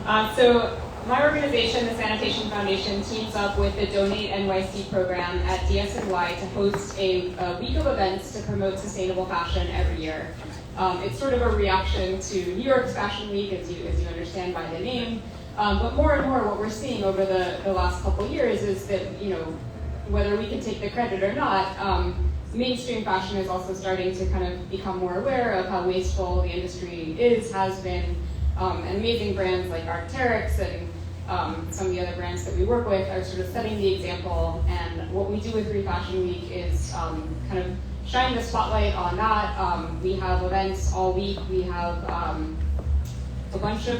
So my organization, the Sanitation Foundation, teams up with the Donate NYC program at DSNY to host a week of events to promote sustainable fashion every year. It's sort of a reaction to New York's Fashion Week, as you understand by the name. But more and more, what we're seeing over the last couple years is that, whether we can take the credit or not, mainstream fashion is also starting to kind of become more aware of how wasteful the industry has been. And amazing brands like Arc'teryx and some of the other brands that we work with are sort of setting the example. And what we do with ReFashion Week is kind of shine the spotlight on that. We have events all week. We have a bunch of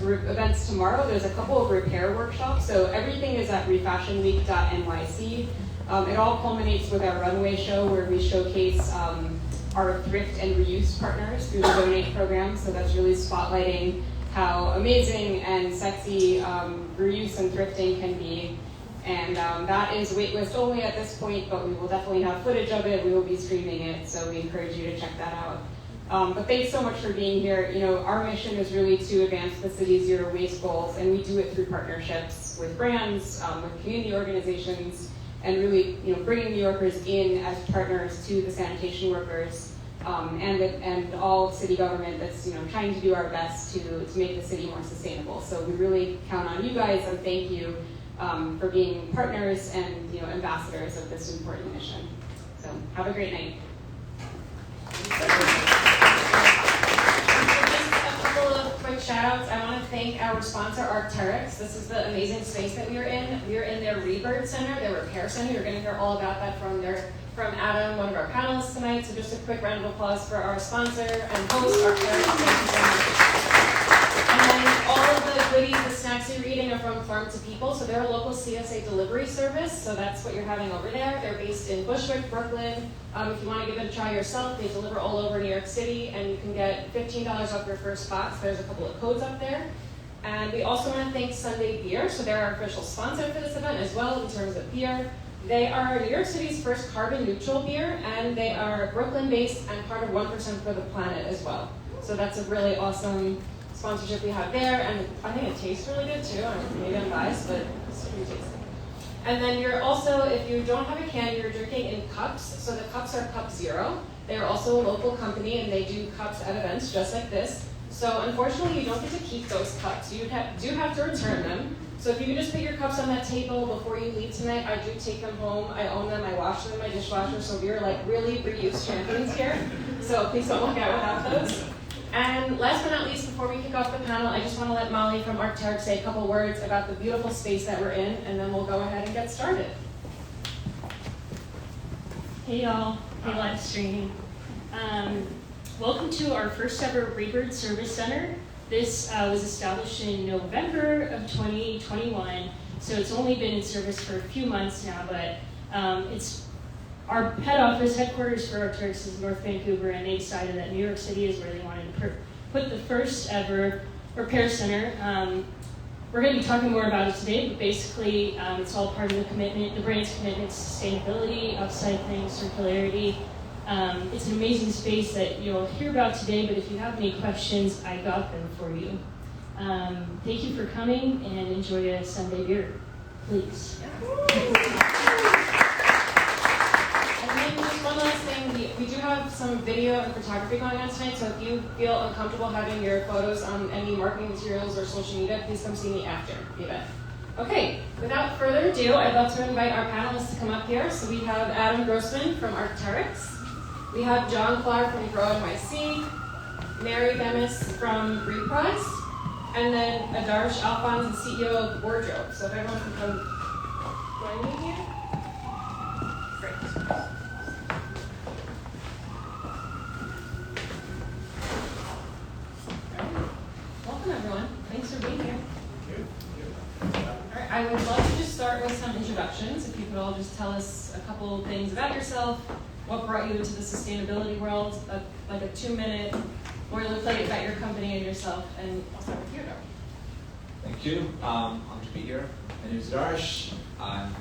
events tomorrow. There's a couple of repair workshops. So everything is at refashionweek.nyc. It all culminates with our runway show where we showcase our thrift and reuse partners through the Donate program. So that's really spotlighting how amazing and sexy reuse and thrifting can be. And that is waitlist only at this point, but we will definitely have footage of it. We will be streaming it, so we encourage you to check that out. But thanks so much for being here. Our mission is really to advance the city's zero waste goals, and we do it through partnerships with brands, with community organizations, and really, bringing New Yorkers in as partners to the sanitation workers, and all city government that's, trying to do our best to make the city more sustainable. So we really count on you guys, and thank you for being partners and, ambassadors of this important mission. So have a great night. Quick shout outs. I want to thank our sponsor, Arc'teryx. This is the amazing space that we are in. We are in their Rebirth Center, their repair center. You're going to hear all about that from Adam, one of our panelists tonight. So just a quick round of applause for our sponsor and host, Arc'teryx. Thank you so much. And then all of the goodies, the snacks you're eating are from Farm to People. So they're a local CSA delivery service. So that's what you're having over there. They're based in Bushwick, Brooklyn. If you want to give it a try yourself, they deliver all over New York City, and you can get $15 off your first box. There's a couple of codes up there. And we also want to thank Sunday Beer. So they're our official sponsor for this event as well in terms of beer. They are New York City's first carbon neutral beer, and they are Brooklyn-based and part of 1% for the Planet as well. So that's a really awesome sponsorship we have there, and I think it tastes really good too. Maybe I'm biased, but it's pretty tasty. And then you're also, if you don't have a can, you're drinking in cups. So the cups are Cup Zero. They're also a local company, and they do cups at events just like this. So unfortunately, you don't get to keep those cups. You do have to return them. So if you can just put your cups on that table before you leave tonight, I do take them home. I own them. I wash them in my dishwasher. So we're like really reuse champions here. So please don't walk out without those. And last but not least, before we kick off the panel, I just want to let Molly from Arc'teryx say a couple words about the beautiful space that we're in, and then we'll go ahead and get started. Hey y'all, hey live streaming. Welcome to our first ever Rebirth Service Center. This was established in November of 2021, so it's only been in service for a few months now, but it's our headquarters for Arc'teryx is North Vancouver, and they decided that New York City is where they wanted to put the first ever repair center. We're going to be talking more about it today, but basically it's all part of the commitment, the brand's commitment to sustainability, upcycling, circularity. It's an amazing space that you'll hear about today, but if you have any questions, I got them for you. Thank you for coming, and enjoy a Sunday beer, please. And then just one last thing, we do have some video and photography going on tonight, so if you feel uncomfortable having your photos on any marketing materials or social media, please come see me after the event. Okay, without further ado, I'd love to invite our panelists to come up here. So we have Adam Grossman from Arc'teryx. We have John Klar from GrowNYC, Mary Bemis from Reprise, and then Adarsh Alphons, the CEO of Wardrobe. So if everyone can come join me here. Great. Welcome everyone. Thanks for being here. All right, I would love to just start with some introductions. If you could all just tell us a couple things about yourself, what brought you into the sustainability world, like a 2-minute boilerplate about your company and yourself, and I'll start with you, Adarsh. Thank you. Honored to be here. My name is Adarsh. I'm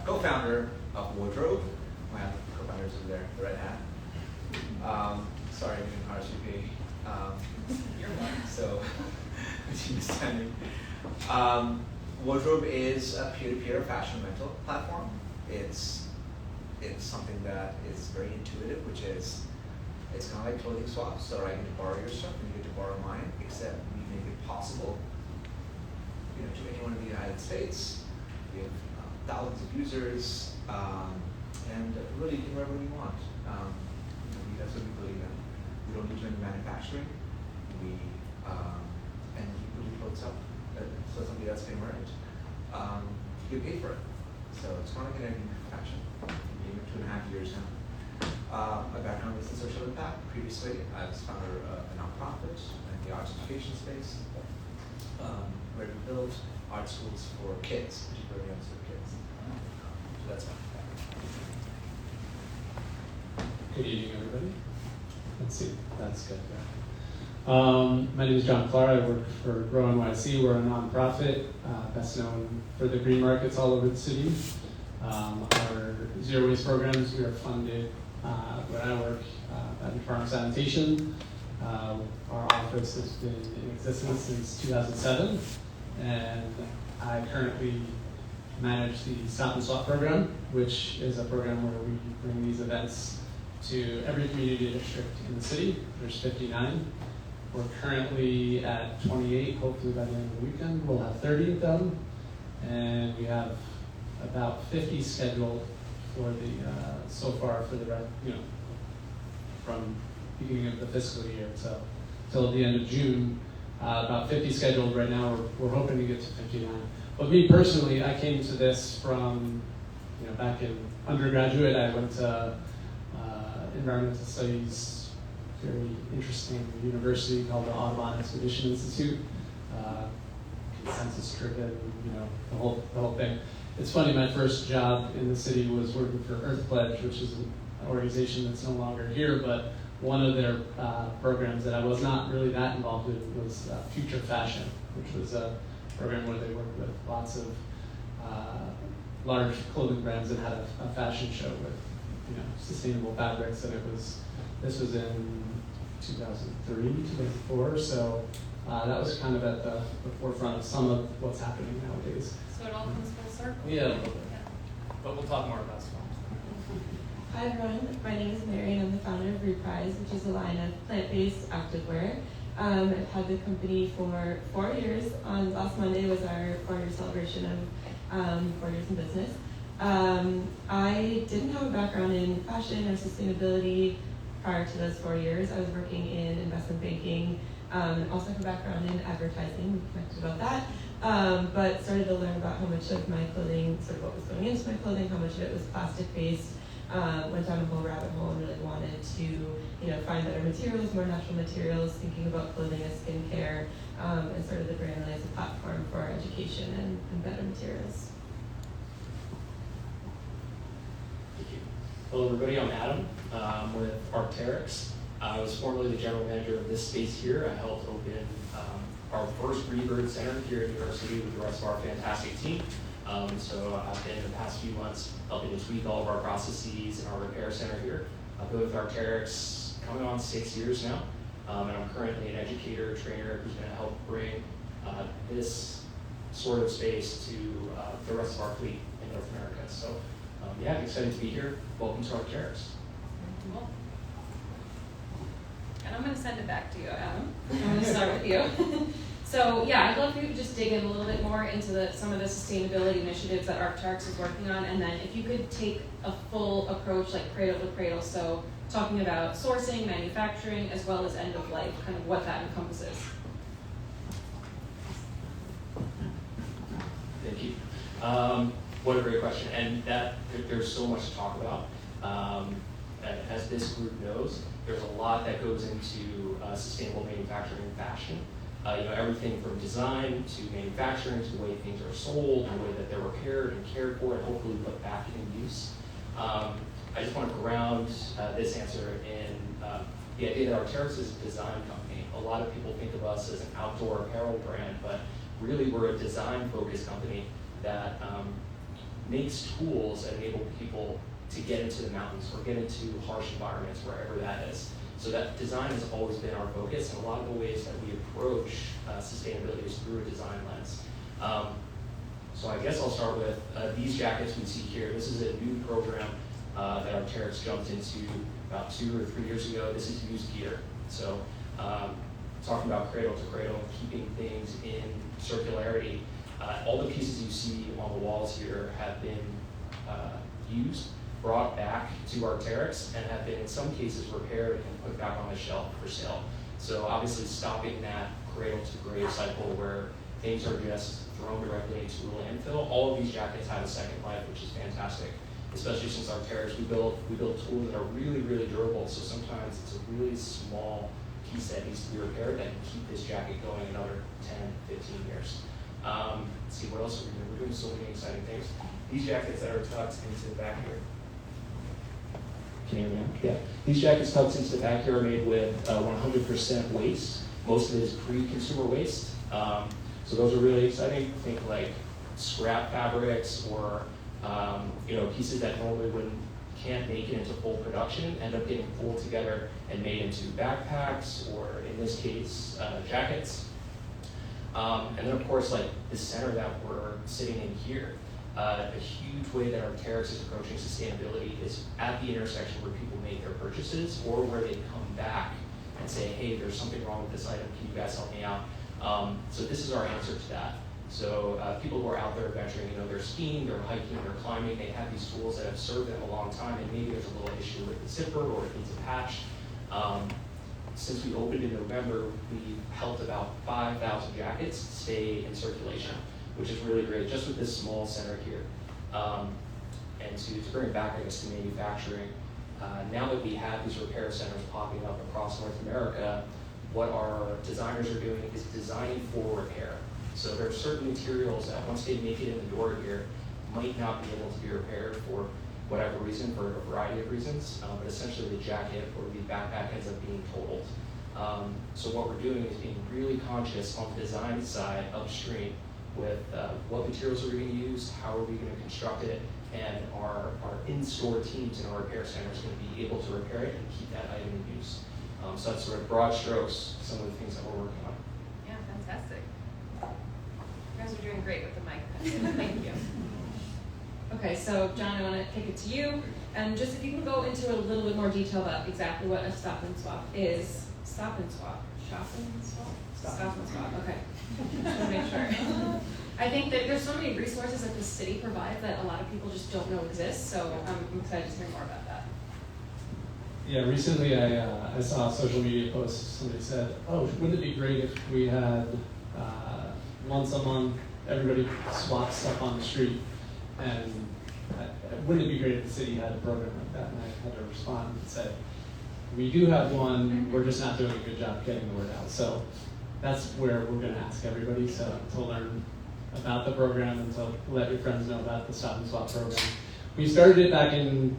co-founder of Wardrobe. My co-founders are there, the red hat. Sorry, I'm getting RSVP. You're one. So team is standing. Wardrobe is a peer-to-peer fashion rental platform. It's something that is very intuitive, which is, it's kind of like clothing swaps. So I get to borrow your stuff and you get to borrow mine, except we make it possible, to anyone in the United States. We have thousands of users, and really do whatever we want. That's what we believe in. We don't need to do manufacturing. And we put the clothes up, so somebody else can wear it. You pay for it. So it's kind of like an fashion. I've been 2.5 years now. My background is in social impact. Previously, I was founder of a nonprofit in the arts education space, where we built art schools for kids, particularly young kids. So that's my background. Good evening, everybody. Let's see, that's good. My name is John Klar. I work for GrowNYC. We're a nonprofit, best known for the green markets all over the city. Our zero waste programs, we are funded where I work at Farm Sanitation. Our office has been in existence since 2007, and I currently manage the Stop and Swap program, which is a program where we bring these events to every community district in the city. There's 59. We're currently at 28. Hopefully by the end of the weekend, we'll have 30 of them. And we have about 50 scheduled for the, so far for the, from beginning of the fiscal year. So till the end of June, about 50 scheduled right now. We're hoping to get to 59. But me personally, I came to this from, back in undergraduate, I went to environmental studies, very interesting university called the Audubon Expedition Institute, consensus-driven, the whole thing. It's funny, my first job in the city was working for Earth Pledge, which is an organization that's no longer here, but one of their programs that I was not really that involved in was Future Fashion, which was a program where they worked with lots of large clothing brands and had a fashion show with sustainable fabrics, and this was in 2003, 2004, so that was kind of at the forefront of some of what's happening nowadays. So it all comes full circle. Yeah, a little bit. But we'll talk more about swap. Hi everyone, my name is Mary and I'm the founder of Reprise, which is a line of plant-based activewear. I've had the company for 4 years. On last Monday was our 4-year celebration of 4 years in business. I didn't have a background in fashion or sustainability prior to those 4 years. I was working in investment banking, and also have a background in advertising. We connected about that, but started to learn about how much of my clothing, sort of what was going into my clothing, how much of it was plastic-based. Went down a whole rabbit hole and really wanted to, find better materials, more natural materials, thinking about clothing as skincare, and started the brand really as a platform for education and better materials. Hello everybody, I'm Adam. I'm with Arc'teryx. I was formerly the general manager of this space here. I helped open our first Rebirth Center here at University with the rest of our fantastic team. So I've been in the past few months helping to tweak all of our processes in our repair center here. I've been with Arc'teryx coming on 6 years now, and I'm currently an educator, trainer who's going to help bring this sort of space to the rest of our fleet in North America. So yeah, I'm excited to be here. Welcome to Arc'teryx. Cool. And I'm going to send it back to you, Adam. I'm going to start with you. So yeah, I'd love for you to just dig in a little bit more into some of the sustainability initiatives that Arc'teryx is working on, and then if you could take a full approach, like cradle to cradle, so talking about sourcing, manufacturing, as well as end of life, kind of what that encompasses. Thank you. What a great question, and there's so much to talk about. As this group knows, there's a lot that goes into sustainable manufacturing and fashion. Everything from design to manufacturing to the way things are sold, the way that they're repaired and cared for, and hopefully put back in use. I just want to ground this answer in the idea that Arc'teryx is a design company. A lot of people think of us as an outdoor apparel brand, but really we're a design-focused company that makes tools that enable people to get into the mountains or get into harsh environments, wherever that is. So that design has always been our focus, and a lot of the ways that we approach sustainability is through a design lens. So I guess I'll start with these jackets we see here. This is a new program that Arc'teryx jumped into about 2 or 3 years ago. This is used gear. So talking about cradle to cradle and keeping things in circularity. All the pieces you see on the walls here have been used, brought back to Arc'teryx, and have been in some cases repaired and put back on the shelf for sale. So obviously stopping that cradle to grave cycle where things are just thrown directly into a landfill. All of these jackets have a second life, which is fantastic. Especially since Arc'teryx, we build tools that are really, really durable. So sometimes it's a really small piece that needs to be repaired that can keep this jacket going another 10, 15 years. Let's see, what else are we doing? We're doing so many exciting things. These jackets that are tucked into the back here. Can you hear me now? Yeah. These jackets tucked into the back here are made with 100% waste. Most of it is pre-consumer waste. So those are really exciting. Think like scrap fabrics or pieces that normally can't make it into full production, end up getting pulled together and made into backpacks or, in this case, jackets. And then, of course, like the center that we're sitting in here, a huge way that Arc'teryx is approaching sustainability is at the intersection where people make their purchases or where they come back and say, hey, there's something wrong with this item, can you guys help me out? So this is our answer to that. So people who are out there adventuring, they're skiing, they're hiking, they're climbing, they have these tools that have served them a long time, and maybe there's a little issue with the zipper or it needs a patch. Since we opened in November, we've helped about 5,000 jackets stay in circulation, which is really great, just with this small center here. And to bring it back, I guess, to manufacturing, now that we have these repair centers popping up across North America, what our designers are doing is designing for repair. So there are certain materials that once they make it in the door here, might not be able to be repaired for whatever reason, for a variety of reasons, but essentially the jacket or the backpack ends up being totaled. So what we're doing is being really conscious on the design side upstream with what materials are we going to use, how are we going to construct it, and our in-store teams in our repair center is going to be able to repair it and keep that item in use. So that's sort of broad strokes, some of the things that we're working on. Yeah, fantastic. You guys are doing great with the mic. Thank you. Okay, so John, I want to kick it to you. And just if you can go into a little bit more detail about exactly what a stop and swap is. Stop and swap. Shop and swap? Stop and swap, okay. Just want to make sure. I think that there's so many resources that the city provides that a lot of people just don't know exist, so I'm excited to hear more about that. Yeah, recently I saw a social media post. Somebody said, "Oh, wouldn't it be great if we had once a month everybody swap stuff on the street?" And wouldn't it be great if the city had a program like that? And I had to respond and say, "We do have one. We're just not doing a good job getting the word out." So that's where we're going to ask everybody to learn about the program and to let your friends know about the Stop and Swap program. We started it back in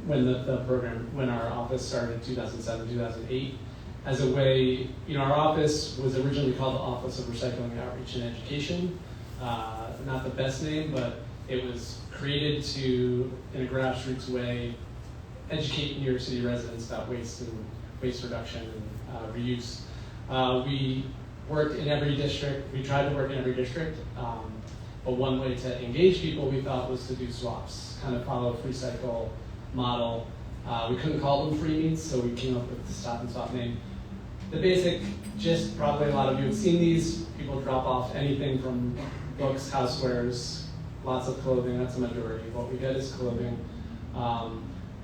when our office started in 2007, 2008, as a way, our office was originally called the Office of Recycling Outreach and Education. Not the best name, but it was created to, in a grassroots way, educate New York City residents about waste and waste reduction and reuse. We worked in every district. We tried to work in every district, but one way to engage people we thought was to do swaps, kind of follow a free cycle model. We couldn't call them free meets, so we came up with the Stop and Swap name. The basic gist, probably a lot of you have seen these. People drop off anything from books, housewares, lots of clothing. That's the majority of what we get is clothing.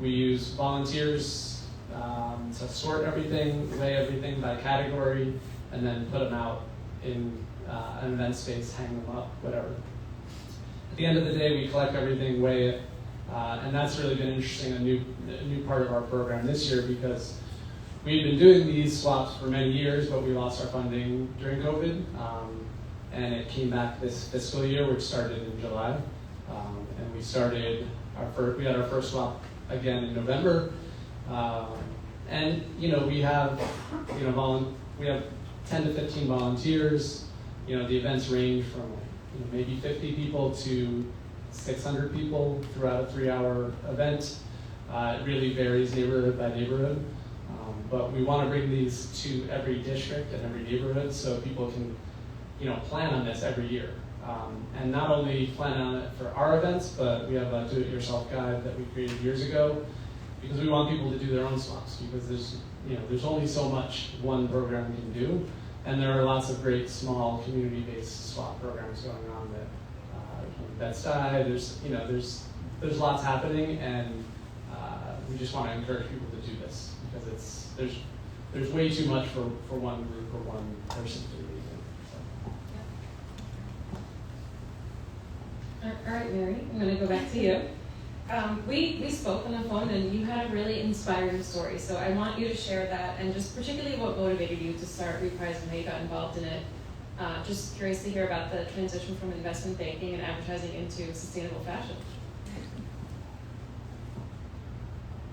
We use volunteers to sort everything, weigh everything by category, and then put them out in an event space, hang them up, whatever. At the end of the day, we collect everything, weigh it, and that's really been interesting, a new part of our program this year, because we've been doing these swaps for many years, but we lost our funding during COVID, and it came back this fiscal year, which started in July, and we had our first swap again in November, and we have we have 10 to 15 volunteers. The events range from maybe 50 people to 600 people throughout a 3-hour event. It really varies neighborhood by neighborhood. But we want to bring these to every district and every neighborhood so people can, plan on this every year. And not only plan on it for our events, but we have a do-it-yourself guide that we created years ago because we want people to do their own swaps because there's only so much one program can do. And there are lots of great small community-based swap programs going on that Bed-Stuy, there's lots happening, and we just want to encourage people to do this because there's way too much for one group or one person to do anything. All right, Mary, I'm going to go back to you. We spoke on the phone, and you had a really inspiring story. So I want you to share that, and just particularly what motivated you to start Reprise and how you got involved in it. Just curious to hear about the transition from investment banking and advertising into sustainable fashion.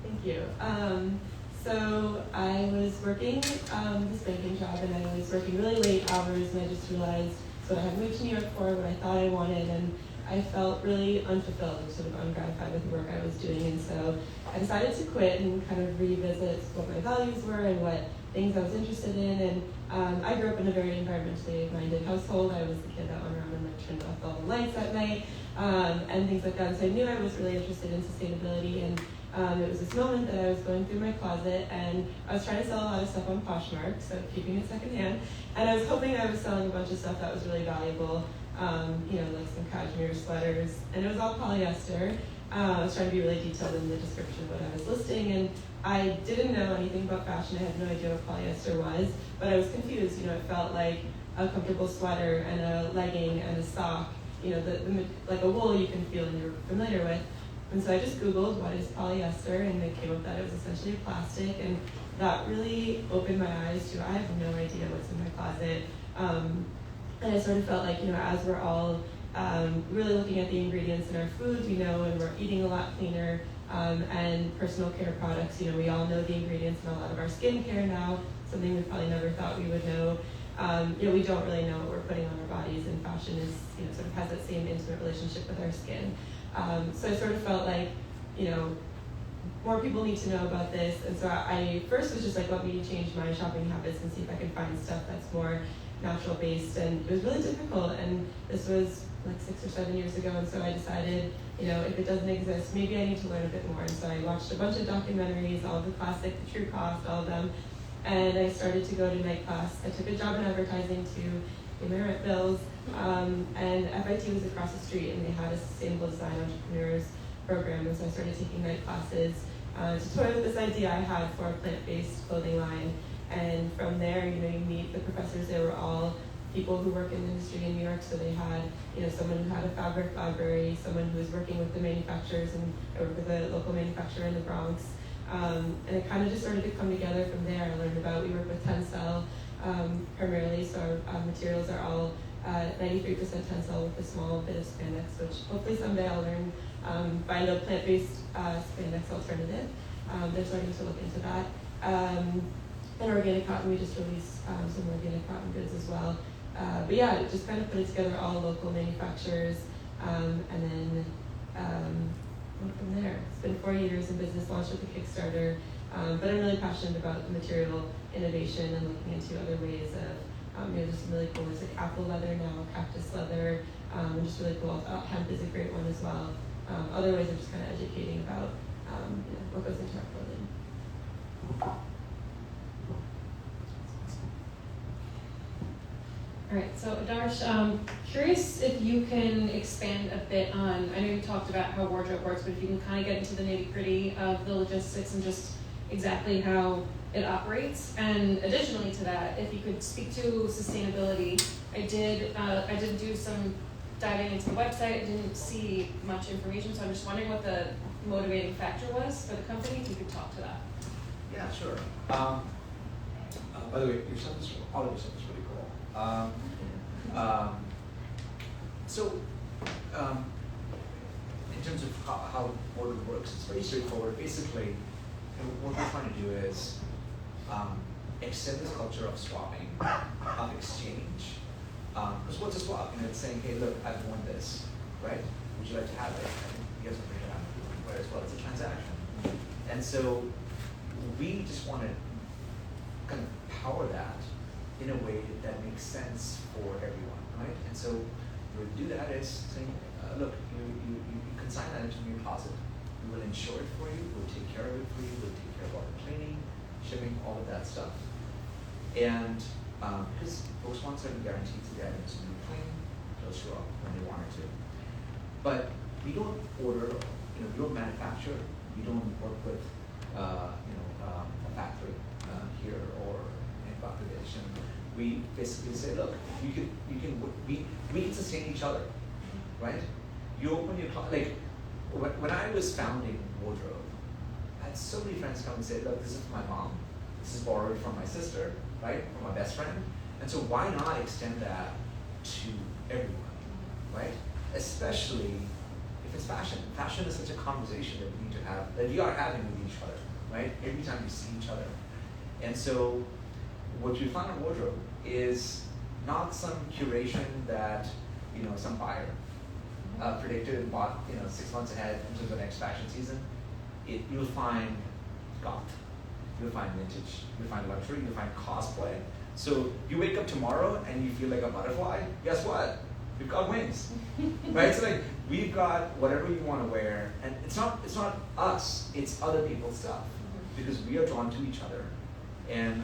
Thank you. So I was working this banking job, and I was working really late hours, and I just realized what I had moved to New York for, what I thought I wanted, and I felt really unfulfilled and sort of ungratified with the work I was doing. And so I decided to quit and kind of revisit what my values were and what things I was interested in. And I grew up in a very environmentally minded household. I was the kid that went around and turned off all the lights at night and things like that. So I knew I was really interested in sustainability. And it was this moment that I was going through my closet, and I was trying to sell a lot of stuff on Poshmark, so keeping it secondhand. And I was hoping I was selling a bunch of stuff that was really valuable, like some cashmere sweaters, and it was all polyester. I was trying to be really detailed in the description of what I was listing, and I didn't know anything about fashion. I had no idea what polyester was, but I was confused. It felt like a comfortable sweater and a legging and a sock, like a wool you can feel and you're familiar with. And so I just Googled what is polyester, and it came up that it was essentially plastic, and that really opened my eyes to, I have no idea what's in my closet. And I sort of felt like, as we're all really looking at the ingredients in our foods, and we're eating a lot cleaner, and personal care products, we all know the ingredients in a lot of our skincare now, something we probably never thought we would know. We don't really know what we're putting on our bodies, and fashion is, sort of has that same intimate relationship with our skin. So I sort of felt like, more people need to know about this. And so I first was just like, let me change my shopping habits and see if I can find stuff that's more natural based. And it was really difficult. And this was like 6 or 7 years ago. And so I decided, if it doesn't exist, maybe I need to learn a bit more. And so I watched a bunch of documentaries, all of the classic, The True Cost, all of them. And I started to go to night class. I took a job in advertising to pay my rent bills. And FIT was across the street, and they had a sustainable design entrepreneurs program. And so I started taking night classes to toy with this idea I had for a plant-based clothing line. And from there, you meet the professors. They were all people who work in the industry in New York. So they had, someone who had a fabric library, someone who was working with the manufacturers, and I worked with a local manufacturer in the Bronx. And it kind of just started to come together from there. I learned about, we work with Tencel primarily, so our materials are all 93% Tencel with a small bit of spandex, which hopefully someday I'll learn, find a plant-based spandex alternative. They're starting to look into that. And organic cotton, we just released some organic cotton goods as well. But yeah, it just kind of put it together, all local manufacturers, and then went from there. It's been 4 years in business, launched with a Kickstarter, but I'm really passionate about the material innovation and looking into other ways of, there's some really cool ones like apple leather now, cactus leather, and just really cool. Hemp is a great one as well. Other ways of just kind of educating about what goes into our clothing. All right, so Adarsh, curious if you can expand a bit on, I know you talked about how wardrobe works, but if you can kind of get into the nitty-gritty of the logistics and just exactly how it operates. And additionally to that, if you could speak to sustainability, I did do some diving into the website. I didn't see much information, so I'm just wondering what the motivating factor was for the company, if you could talk to that. Yeah, sure. By the way, all of your stuff is really cool. In terms of how wardrobe works, it's very straightforward. Basically, what we're trying to do is extend this culture of swapping, of exchange. Because what's a swap? It's saying, hey, look, I've worn this, right? Would you like to have it? And you guys will bring it out, right? As well, it's a transaction. And so we just want to kind of power that in a way that makes sense for everyone, right? And so the way to do that is saying, look, you consign that into your closet. We will insure it for you. We'll take care of it for you. We'll take care of all the cleaning, shipping, all of that stuff. And because folks want certain guarantees that the items will be clean, they'll show up when they want it to. But we don't order, we don't manufacture. We don't work with, a factory here or in Bangladesh. And we basically say, look, we can sustain each other, right? You open your closet, like when I was founding Wardrobe, I had so many friends come and say, look, this is for my mom. This is borrowed from my sister, right? From my best friend. And so why not extend that to everyone, right? Especially if it's fashion. Fashion is such a conversation that we need to have, that we are having with each other, right? Every time we see each other. And so what you find in Wardrobe is not some curation that, some buyer predicted and bought, 6 months ahead into the next fashion season. You'll find goth, you'll find vintage, you'll find luxury, you'll find cosplay. So you wake up tomorrow and you feel like a butterfly, guess what? We've got wings, right? So like, we've got whatever you want to wear, and it's not us, it's other people's stuff, because we are drawn to each other. And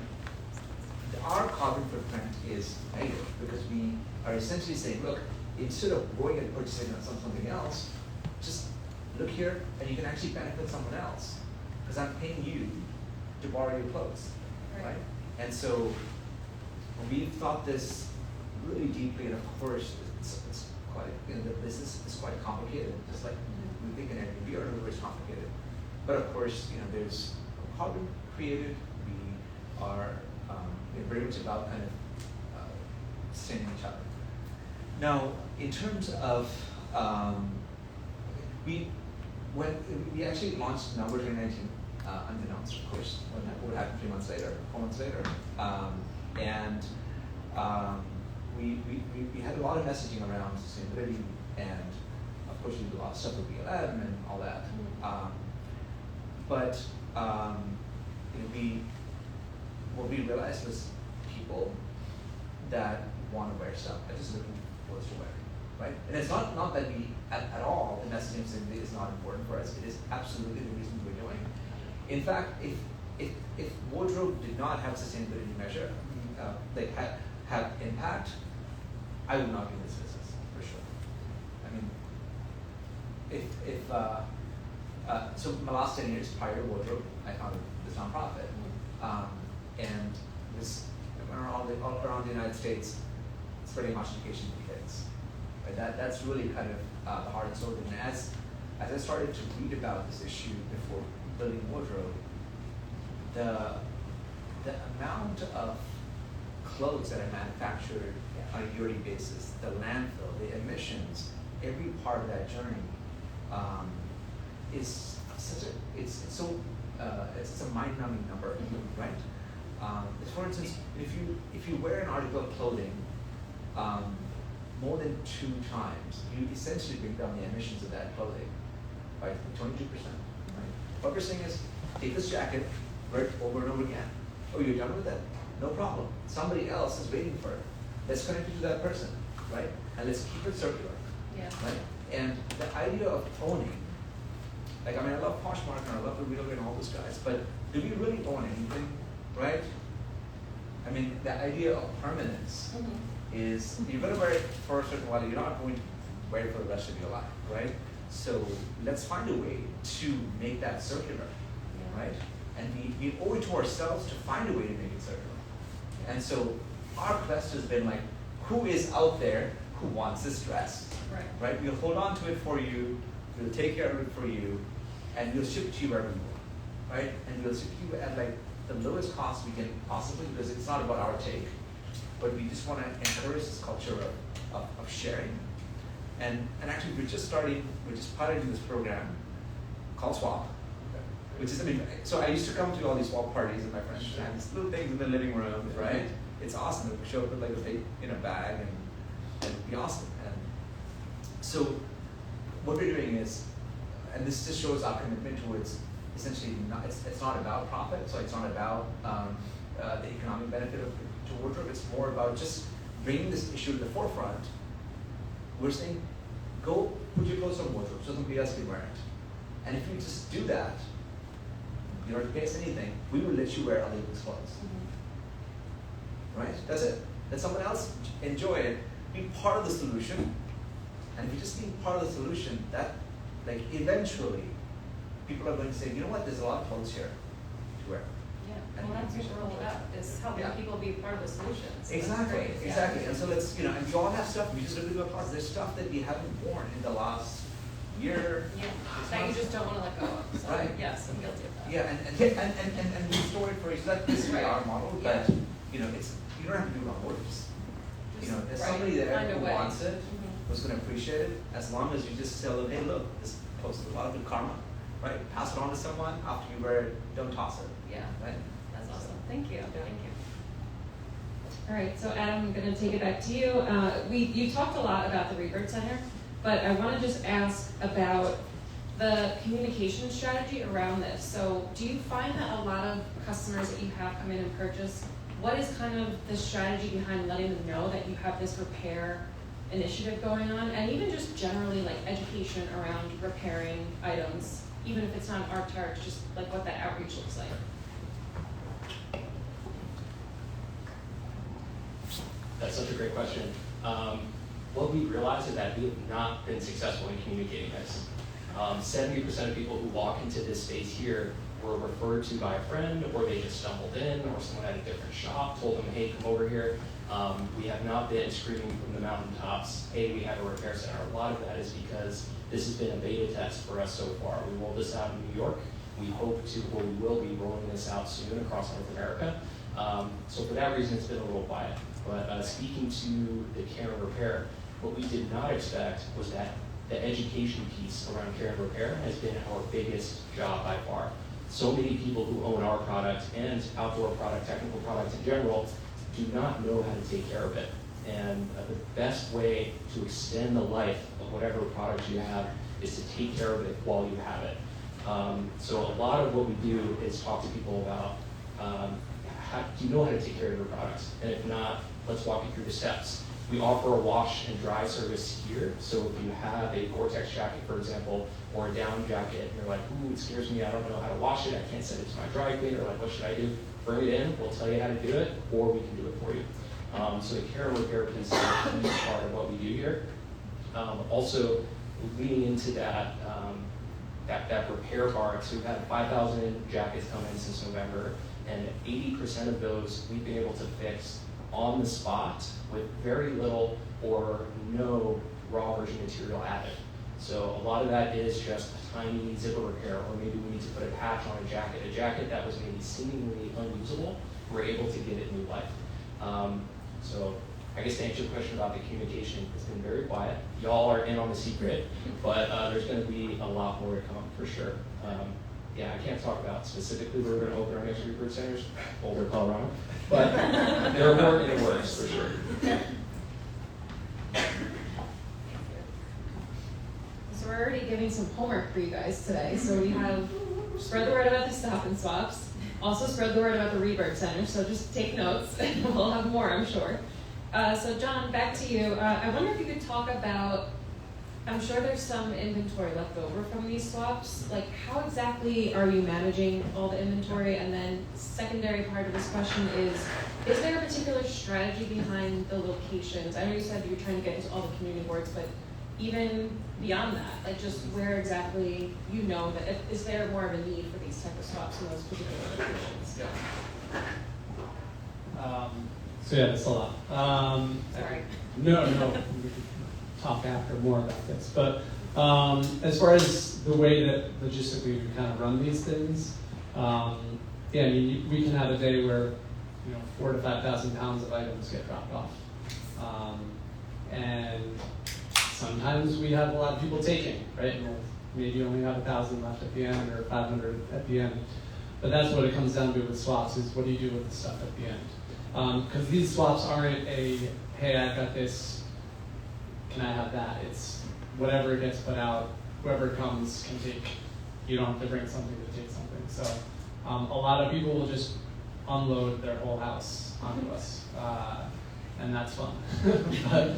our carbon footprint is negative, because we are essentially saying, look, instead of going and purchasing something else, just look here, and you can actually benefit someone else, because I'm paying you to borrow your clothes, right? And so we've thought this really deeply, and of course, it's quite, the business is quite complicated, just like we think in every year, it's complicated. But of course, there's carbon created. We are very much about kind of sustaining each other. Now, in terms of when we actually launched November 2019, unbeknownst, of course, what happened 3 months later, 4 months later, and we had a lot of messaging around sustainability, and of course we did a lot of stuff with BLM and all that. But what we realized was people that want to wear stuff are just looking for clothes to wear, right? And it's not that we at all the messaging is not important for us. It is absolutely the reason we're doing. In fact, if Wardrobe did not have sustainability measure, have impact, I would not be in this business for sure. I mean, so my last 10 years prior to Wardrobe, I founded this nonprofit, and this all around the United States, spreading much education for kids. Right? That's really kind of the heart and soul. And as I started to read about this issue before building Wardrobe, the amount of clothes that are manufactured on a yearly basis, the landfill, the emissions, every part of that journey is it's a mind-numbing number, right? For instance, if you wear an article of clothing more than 2 times, you essentially bring down the emissions of that clothing by 22%. Right? What we're saying is, take this jacket, wear it over and over again. Oh, you're done with it? No problem. Somebody else is waiting for it. Let's connect you to that person, right? And let's keep it circular. Yeah. Right? And the idea of owning, I love Poshmark and I love the Wheeler and all those guys, but do we really own anything, right? I mean, the idea of permanence is you're going to wear it for a certain while, you're not going to wear it for the rest of your life, right? So let's find a way to make that circular, right? And we owe it to ourselves to find a way to make it circular. And so our quest has been like, who is out there who wants this dress? Right? We'll hold on to it for you, we'll take care of it for you, and we'll ship it to you wherever you want, right? And we'll ship to you at like the lowest cost we can possibly, because it's not about our take, but we just want to encourage this culture of sharing. And actually we're just piloting this program called Swap, which is, so I used to come to all these swap parties and my friends would have these little things in the living room, right? It's awesome. It would show up with like a fake in a bag and it'd be awesome. And so what we're doing is, and this just shows our commitment towards essentially not, it's not about profit, so it's not about the economic benefit to wardrobe. It's more about just bringing this issue to the forefront. We're saying, go put your clothes on wardrobe so somebody else can wear it. And if you just do that, you don't have to pay us anything. We will let you wear other people's clothes. Right? That's it. Let someone else enjoy it. Be part of the solution. And if you just be part of the solution, that, like, eventually, people are going to say, you know what? There's a lot of clothes here to wear. Yeah, well, that's what we're all about, is helping people be part of the solutions. Exactly, exactly. And so let's, you know, and we all have stuff, we just look at our closets. There's stuff that we haven't worn in the last year. Yeah, that you just don't want to let go of. So, Right. yes, I'm guilty of that. Yeah, and we store it for you. So this is our model, but, you know, it's, you don't have to do it on words. You know, there's somebody there Find a who way. wants it, who's going to appreciate it, as long as you just tell them, hey, look, this post a lot of good karma, right? Pass it on to someone. After you wear it, don't toss it, Yeah, right? that's awesome. Thank you. Thank you. All right, so Adam, I'm going to take it back to you. You talked a lot about the Rebirth Center, but I want to just ask about the communication strategy around this. So do you find that a lot of customers that you have come in and purchase, what is kind of the strategy behind letting them know that you have this repair initiative going on? And even just generally like education around repairing items, even if it's not art targets, just like what that outreach looks like. That's such a great question. What we realized is that we have not been successful in communicating this. 70% of people who walk into this space here were referred to by a friend, or they just stumbled in, or someone at a different shop told them, hey, come over here. We have not been screaming from the mountaintops, hey, we have a repair center. A lot of that is because this has been a beta test for us so far. We rolled this out in New York. We hope to, or we will be rolling this out soon across North America. So for that reason, it's been a little quiet. But speaking to the care and repair, what we did not expect was that the education piece around care and repair has been our biggest job by far. So many people who own our product and outdoor product, technical products in general, do not know how to take care of it. And the best way to extend the life of whatever product you have is to take care of it while you have it. So a lot of what we do is talk to people about, do you know how to take care of your products? And if not, let's walk you through the steps. We offer a wash and dry service here. So if you have a Gore-Tex jacket, for example, or a down jacket, and you're like, ooh, it scares me, I don't know how to wash it, I can't send it to my dry cleaner, like, what should I do? Bring it in, we'll tell you how to do it, or we can do it for you. So the care and repair piece is a huge part of what we do here. Also, leading into that, that repair bar, so we've had 5,000 jackets come in since November, and 80% of those we've been able to fix on the spot with very little or no raw version material added. So a lot of that is just a tiny zipper repair, or maybe we need to put a patch on a jacket that was maybe seemingly unusable, we're able to give it new life. So I guess to answer your question about the communication, it's been very quiet. Y'all are in on the secret, but there's going to be a lot more to come for sure. Yeah, I can't talk about specifically where we're going to open our next Rebirth centers, Boulder, Colorado, but there are more in the works for sure. So we're already giving some homework for you guys today. So we have spread the word about the Stop and Swaps. Also spread the word about the Rebirth Center. So just take notes. We'll have more, I'm sure. So John, back to you. I wonder if you could talk about, I'm sure there's some inventory left over from these swaps. Like, how exactly are you managing all the inventory? And then secondary part of this question is there a particular strategy behind the locations? I know you said you were trying to get into all the community boards, but even beyond that, like just where exactly you know that, is there more of a need for these type of swaps in those particular locations? So yeah, that's a lot. Sorry. No, we can talk after more about this. But as far as the way that logistically we kind of run these things, yeah, I mean, we can have a day where 4,000 to 5,000 pounds of items get dropped off, and sometimes we have a lot of people taking, right? And we'll maybe only have 1,000 left at the end, or 500 at the end. But that's what it comes down to with swaps: is what do you do with the stuff at the end? Because these swaps aren't a, hey, I've got this, can I have that? It's whatever gets put out, whoever comes can take you don't have to bring something to take something. So a lot of people will just unload their whole house onto us, and that's fun. But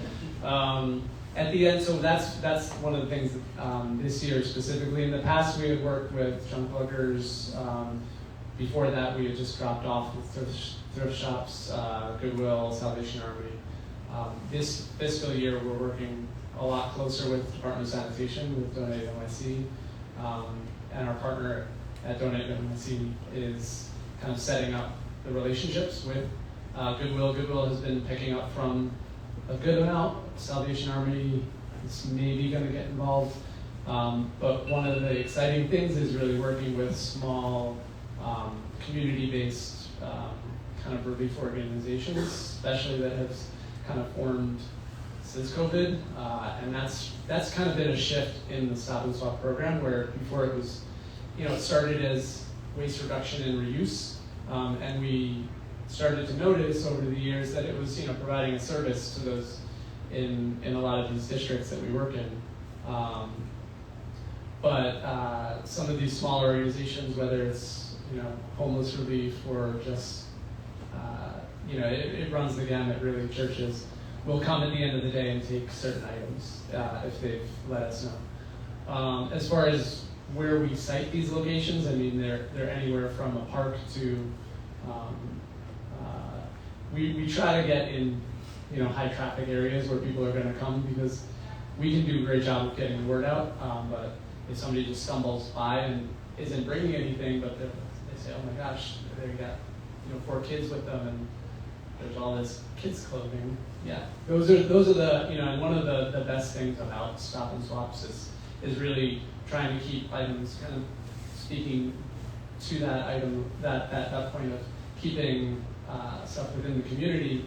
at the end, so that's one of the things this year specifically. In the past, we had worked with junk luggers. Before that, we had just dropped off with thrift shops, Goodwill, Salvation Army. This fiscal year, we're working a lot closer with Department of Sanitation, with Donate NYC, and our partner at Donate NYC is kind of setting up the relationships with Goodwill. Goodwill has been picking up from a good amount. Salvation Army is maybe going to get involved, but one of the exciting things is really working with small community-based kind of relief organizations, especially that have kind of formed since COVID, and that's kind of been a shift in the Stop and Swap program, where before it was, it started as waste reduction and reuse, and we started to notice over the years that it was, providing a service to those in a lot of these districts that we work in. But some of these smaller organizations, whether it's homeless relief or just it runs the gamut really. Churches will come at the end of the day and take certain items if they've let us know. As far as where we site these locations, I mean they're anywhere from a park to we try to get in high traffic areas where people are going to come, because we can do a great job of getting the word out. But if somebody just stumbles by and isn't bringing anything, but they say, "Oh my gosh, they got 4 kids with them, and there's all this kids clothing." Yeah, those are the and one of the best things about Stop and Swaps is really trying to keep items kind of speaking to that item, that point of keeping stuff within the community,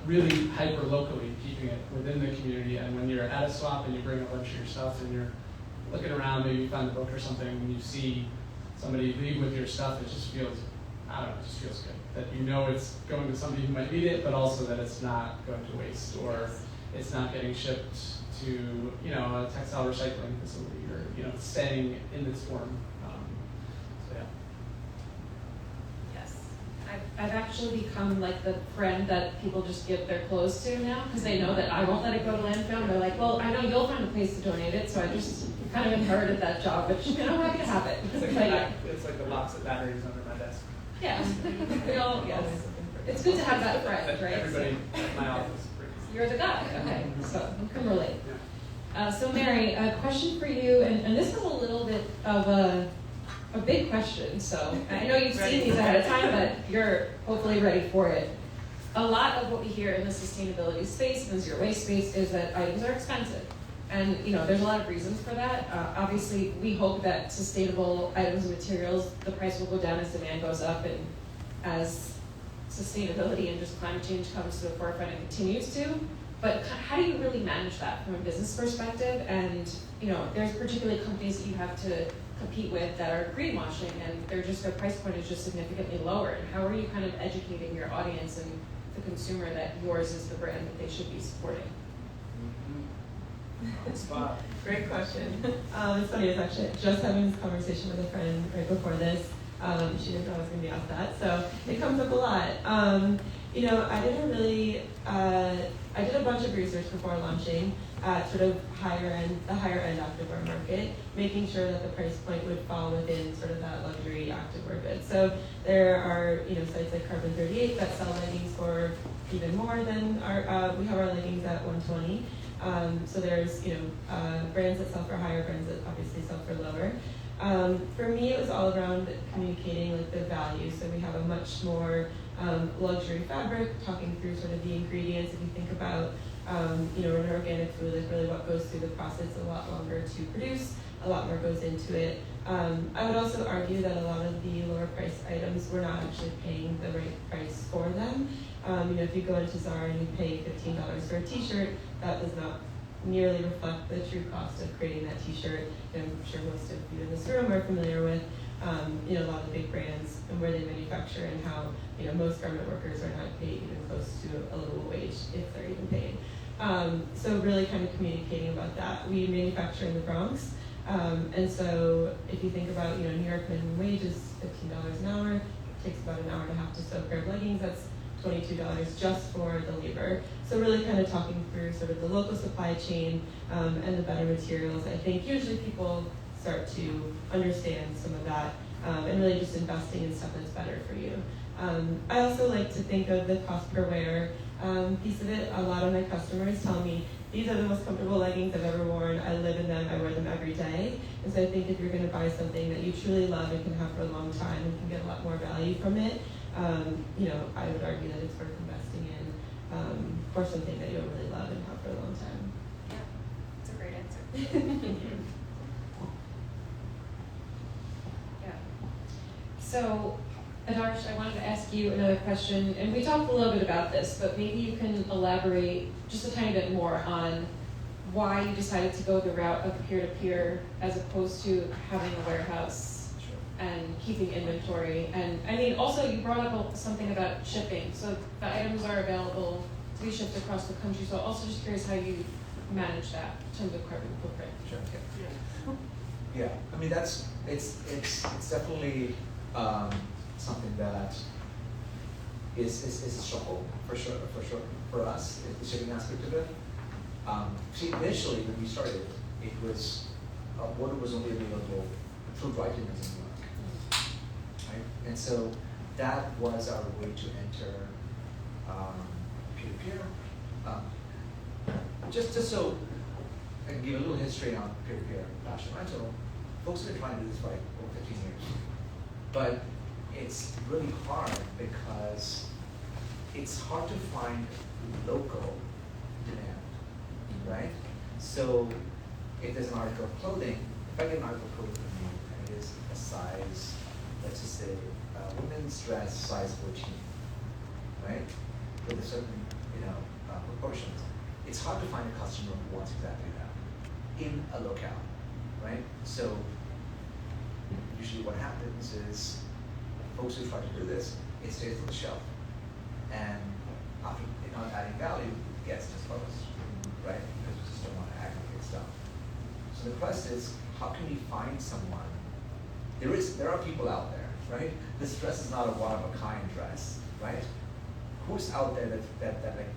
really hyper locally, keeping it within the community. And when you're at a swap and you bring a bunch of your stuff and you're looking around, maybe you find a book or something, and you see somebody leave with your stuff, it just feels, it just feels good. That it's going to somebody who might need it, but also that it's not going to waste, or it's not getting shipped to, a textile recycling facility, or, staying in this form. So yeah. Yes. I've actually become like the friend that people just give their clothes to now, because they know that I won't let it go to landfill. They're like, well, I know you'll find a place to donate it, so I just kind of inherited that job, which, I'm happy to have it. It's like the box of batteries under my desk. Yes. Yes. It's good to have that friend, right? Everybody at my office. You're the guy, okay, so you can relate. So Mary, a question for you, and this is a little bit of a big question, so I know you've seen these ahead of time, but you're hopefully ready for it. A lot of what we hear in the sustainability space and the zero waste space is that items are expensive. And there's a lot of reasons for that. Obviously, we hope that sustainable items and materials, the price will go down as demand goes up, and as sustainability and just climate change comes to the forefront and continues to. But how do you really manage that from a business perspective? And there's particularly companies that you have to compete with that are greenwashing, and their price point is just significantly lower. And how are you kind of educating your audience and the consumer that yours is the brand that they should be supporting? Great question. It's funny, I was actually just having this conversation with a friend right before this. She didn't know I was going to be asked that, so it comes up a lot. I did a bunch of research before launching at sort of the higher end activewear market, making sure that the price point would fall within sort of that luxury activewear good. So there are sites like Carbon 38 that sell leggings for even more than we have our leggings at $120. So there's brands that sell for higher, brands that obviously sell for lower. For me, it was all around communicating like the value. So we have a much more luxury fabric, talking through sort of the ingredients. If you think about an organic food, like really what goes through the process, a lot longer to produce, a lot more goes into it. I would also argue that a lot of the lower price items, we're not actually paying the right price for them. If you go into Zara and you pay $15 for a t-shirt, that does not nearly reflect the true cost of creating that t-shirt. I'm sure most of you in this room are familiar with a lot of the big brands and where they manufacture, and how most garment workers are not paid even close to a livable wage, if they're even paid. So really kind of communicating about that. We manufacture in the Bronx, And so if you think about, New York minimum wage is $15 an hour, it takes about an hour and a half to sew a pair of leggings, that's $22 just for the labor. So really kind of talking through sort of the local supply chain and the better materials. I think usually people start to understand some of that and really just investing in stuff that's better for you. I also like to think of the cost per wear piece of it. A lot of my customers tell me, these are the most comfortable leggings I've ever worn. I live in them, I wear them every day. And so I think if you're gonna buy something that you truly love and can have for a long time and can get a lot more value from it, I would argue that it's worth investing in for something that you'll really love and have for a long time. Yeah, it's a great answer. Yeah. So, Adarsh, I wanted to ask you another question, and we talked a little bit about this, but maybe you can elaborate just a tiny bit more on why you decided to go the route of peer-to-peer as opposed to having a warehouse and keeping inventory. And I mean, also you brought up something about shipping, so the items are available to be shipped across the country. So also just curious how you manage that in terms of carbon footprint. Sure. Yeah. I mean, it's definitely something that is a struggle for sure for us, the shipping aspect of it. See, initially when we started, it was water was only available through dry cleaners in New York, right? And so that was our way to enter peer-to-peer. Just so I can give a little history on peer-to-peer fashion rental. Folks have been trying to do this for like over 15 years, but it's really hard because it's hard to find local demand, right? So if there's an article of clothing, if I get an article of clothing from you and it is a size, let's just say women's dress size 14, right? With a certain, proportions, it's hard to find a customer who wants exactly that in a locale, right? So usually what happens is folks who try to do this, it stays on the shelf. And after not adding value, it gets disposed, right? Because we just don't want to aggregate stuff. So the question is, how can we find someone? There are people out there, right? This dress is not a one-of-a-kind dress, right? Who's out there that like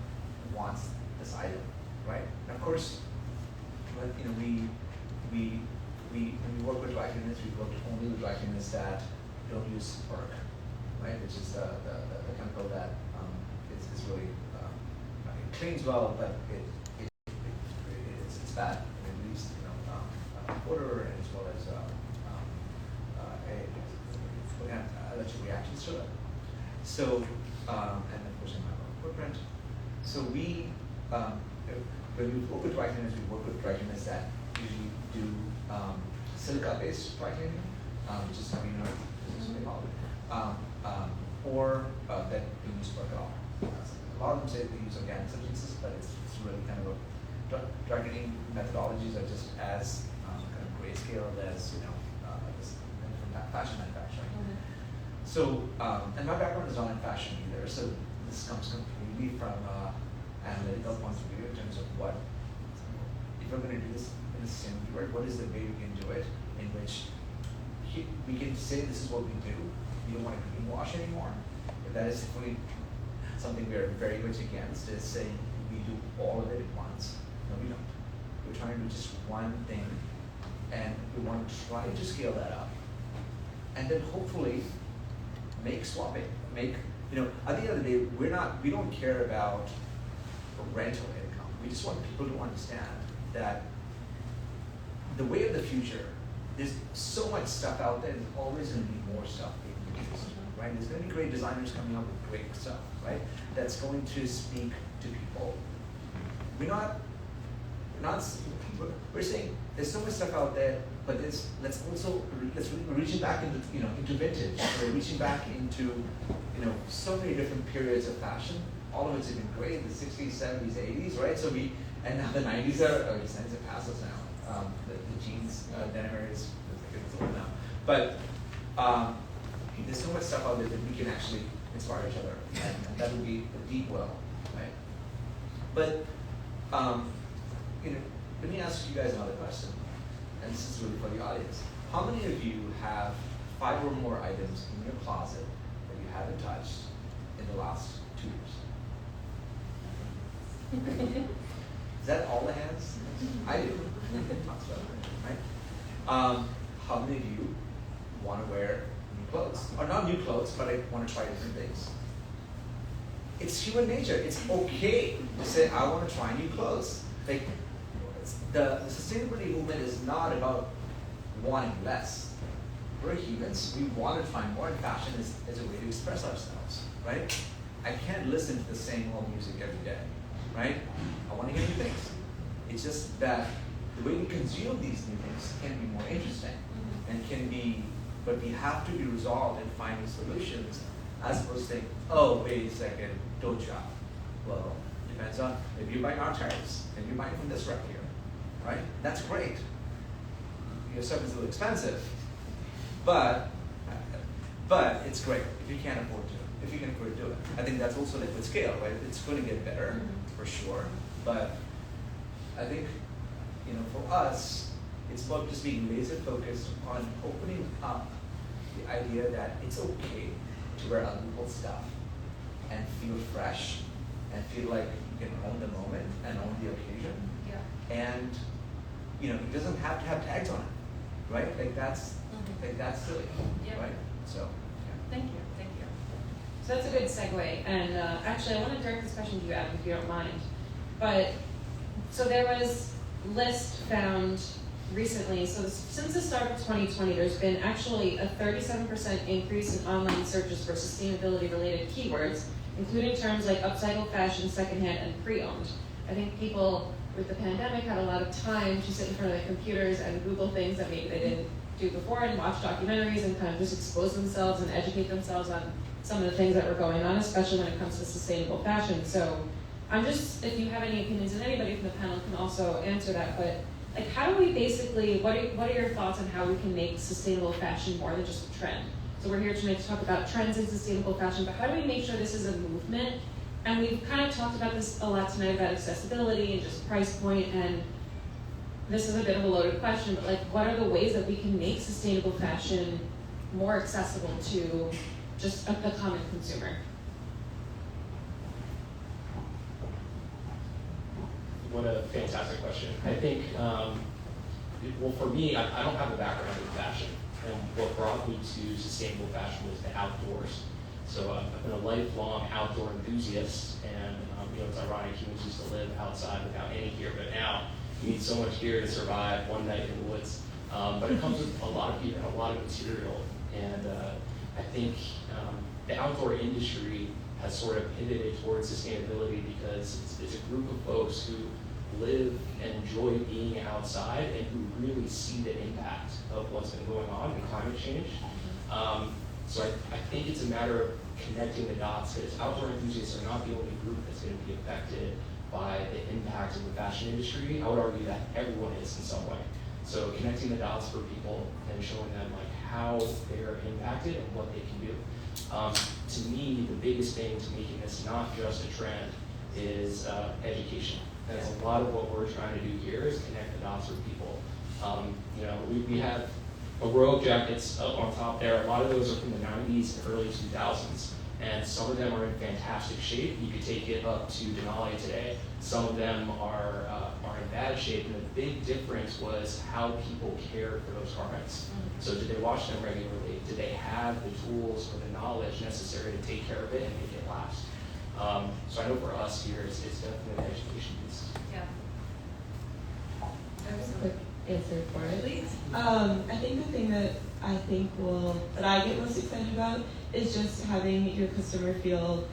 wants this item, right? And of course, when we work with dry cleaners, we work only with dry cleaners that don't use PERC, right? Which is the chemical that is really it cleans well, but it's bad. It leaves odor and as well as allergic reactions to it. So and of course environmental footprint. So we when we work with dry cleaners, we work with dry cleaners that usually do silica-based dry cleaning, which is how we know this is what they call it, or that they use PERC at all. A lot of them say they use organic substances, but it's really kind of a dry cleaning methodologies are just as kind of grayscale as from fashion manufacturing. Mm-hmm. So, and my background is not in fashion either, so this comes completely from analytical point of view in terms of what, if we're going to do this in a sustainable way, what is the way we can do it in which we can say this is what we do. We don't want to greenwash anymore. But that is definitely something we're very much against, is saying we do all of it at once. No, we don't. We're trying to do just one thing, and we want to try to scale that up. And then hopefully make swapping, at the end of the day, we don't care about rental income. We just want people to understand that the way of the future, there's so much stuff out there, there's always going to be more stuff being used, right? There's going to be great designers coming up with great stuff, right? That's going to speak to people. We're saying there's so much stuff out there, but we're reaching back into vintage. We're reaching back into so many different periods of fashion. All of it's been great, the 60s, 70s, 80s, right? And now the 90s are past us now. The jeans, denim area is old now. But there's so much stuff out there that we can actually inspire each other, and that would be a deep well, right? But let me ask you guys another question, and this is really for the audience, how many of you have 5 or more items in your closet that you haven't touched in the last 2 years? Is that all the hands? I do. Talks about it, right? How many of you want to wear new clothes? Or not new clothes, but I want to try different things. It's human nature. It's okay to say, I want to try new clothes. Like, the sustainability movement is not about wanting less. We're humans. We want to find more, and fashion is a way to express ourselves, right? I can't listen to the same old music every day, right? I want to hear new things. It's just that the way we consume these new things can be more interesting and can be, but we have to be resolved in finding solutions as opposed to saying, oh, wait a second, don't shop. Well, depends on, maybe you're buying our tires, maybe you're buying from this rep here, right? That's great. Your stuff is a little expensive, but it's great if you can't afford to. If you can afford to do it. I think that's also like with scale, right? It's going to get better for sure, but I think, for us, it's about just being laser focused on opening up the idea that it's okay to wear unlabeled stuff and feel fresh and feel like you can own the moment and own the occasion. Yeah. And it doesn't have to have tags on it, right? Like that's silly, Yeah. right? So yeah. Thank you. So that's a good segue, and actually I want to direct this question to you, Adam, if you don't mind. But, so there was list found recently, so since the start of 2020, there's been actually a 37% increase in online searches for sustainability-related keywords, including terms like upcycled fashion, secondhand, and pre-owned. I think people with the pandemic had a lot of time to sit in front of their computers and Google things that maybe they didn't do before, and watch documentaries and kind of just expose themselves and educate themselves on some of the things that were going on, especially when it comes to sustainable fashion. So I'm just, if you have any opinions, and anybody from the panel can also answer that, but like, how do we basically, what are your thoughts on how we can make sustainable fashion more than just a trend? So we're here tonight to talk about trends in sustainable fashion, but how do we make sure this is a movement? And we've kind of talked about this a lot tonight about accessibility and just price point, and this is a bit of a loaded question, but like, what are the ways that we can make sustainable fashion more accessible to just a common consumer? What a fantastic question. I think, well, for me, I don't have a background in fashion. And what brought me to sustainable fashion was the outdoors. So I've been a lifelong outdoor enthusiast, and it's ironic, humans used to live outside without any gear, but now you need so much gear to survive one night in the woods. But it comes with a lot of gear and a lot of material. And I think the outdoor industry has sort of pivoted towards sustainability because it's a group of folks who live and enjoy being outside and who really see the impact of what's been going on in climate change. So I think it's a matter of connecting the dots, because outdoor enthusiasts are not the only group that's going to be affected by the impact of the fashion industry. I would argue that everyone is in some way. So connecting the dots for people and showing them like how they're impacted and what they can do. To me, the biggest thing to making this not just a trend is education. That's a lot of what we're trying to do here is connect the dots for people. We have a row of jackets up on top there. A lot of those are from the 90s and early 2000s. And some of them are in fantastic shape. You could take it up to Denali today. Some of them are in bad shape. And the big difference was how people cared for those garments. So did they wash them regularly? Did they have the tools or the knowledge necessary to take care of it and make it last? So I know for us here, it's definitely an education piece. Yeah. A quick answer for it. Please. I think the thing that I get most excited about is just having your customer feel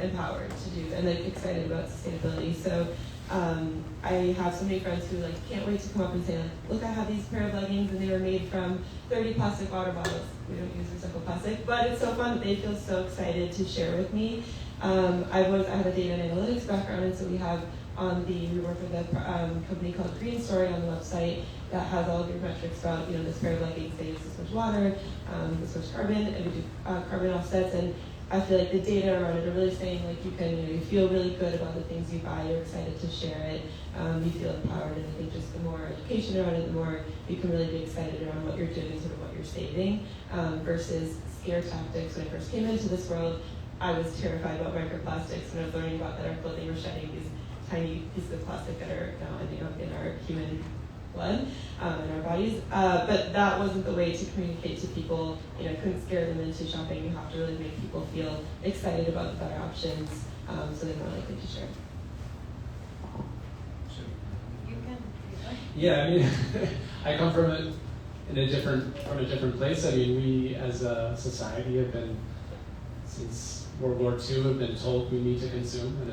empowered to do and like excited about sustainability. So I have so many friends who like can't wait to come up and say like, look, I have these pair of leggings and they were made from 30 plastic water bottles. We don't use recycled plastic, but it's so fun that they feel so excited to share with me. I have a data and analytics background, and so we work with a company called Green Story on the website that has all of your metrics about, this pair of leggings, they use this much water, this much carbon, and we do carbon offsets, and I feel like the data around it are really saying like you feel really good about the things you buy, you're excited to share it, you feel empowered, and I think just the more education around it, the more you can really be excited around what you're doing, sort of what you're saving, versus scare tactics. When I first came into this world, I was terrified about microplastics, and I was learning about that our clothing were shedding these tiny pieces of plastic that are now ending up in our human blood, in our bodies. But that wasn't the way to communicate to people. I couldn't scare them into shopping. You have to really make people feel excited about the better options, so they're more likely to share. You can. Yeah, I mean, I come from a different place. I mean, we as a society have been, since World War II, have been told we need to consume, and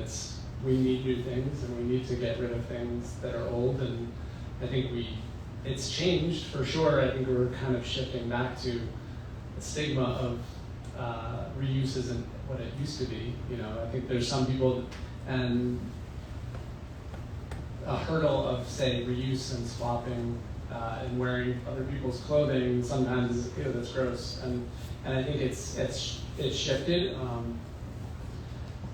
we need new things, and we need to get rid of things that are old. And I think it's changed for sure. I think we're kind of shifting back to the stigma of reuse isn't what it used to be. I think there's some people, and a hurdle of, say, reuse and swapping and wearing other people's clothing sometimes is, that's gross. And I think it's shifted.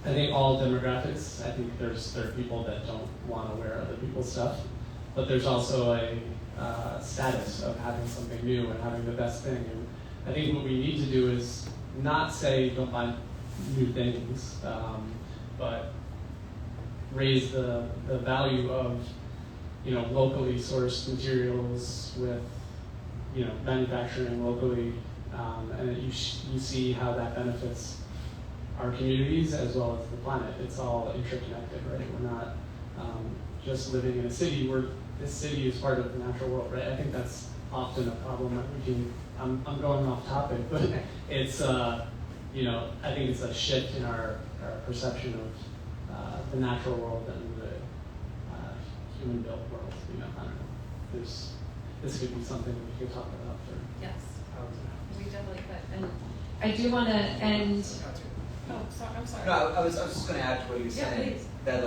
I think all demographics, I think there are people that don't want to wear other people's stuff, but there's also a status of having something new and having the best thing. And I think what we need to do is not say don't buy new things, but raise the value of locally sourced materials with manufacturing locally, and you see how that benefits our communities as well as the planet. It's all interconnected, right? We're not just living in a city. This city is part of the natural world, right? I think that's often a problem that we can. I'm going off topic, but it's I think it's a shift in our perception of the natural world and the human-built world. I don't know. This could be something we could talk about for. Yes, we definitely could. And I do want to end. Oh, sorry, I'm sorry. No, I was just going to add to what you were saying. Please. That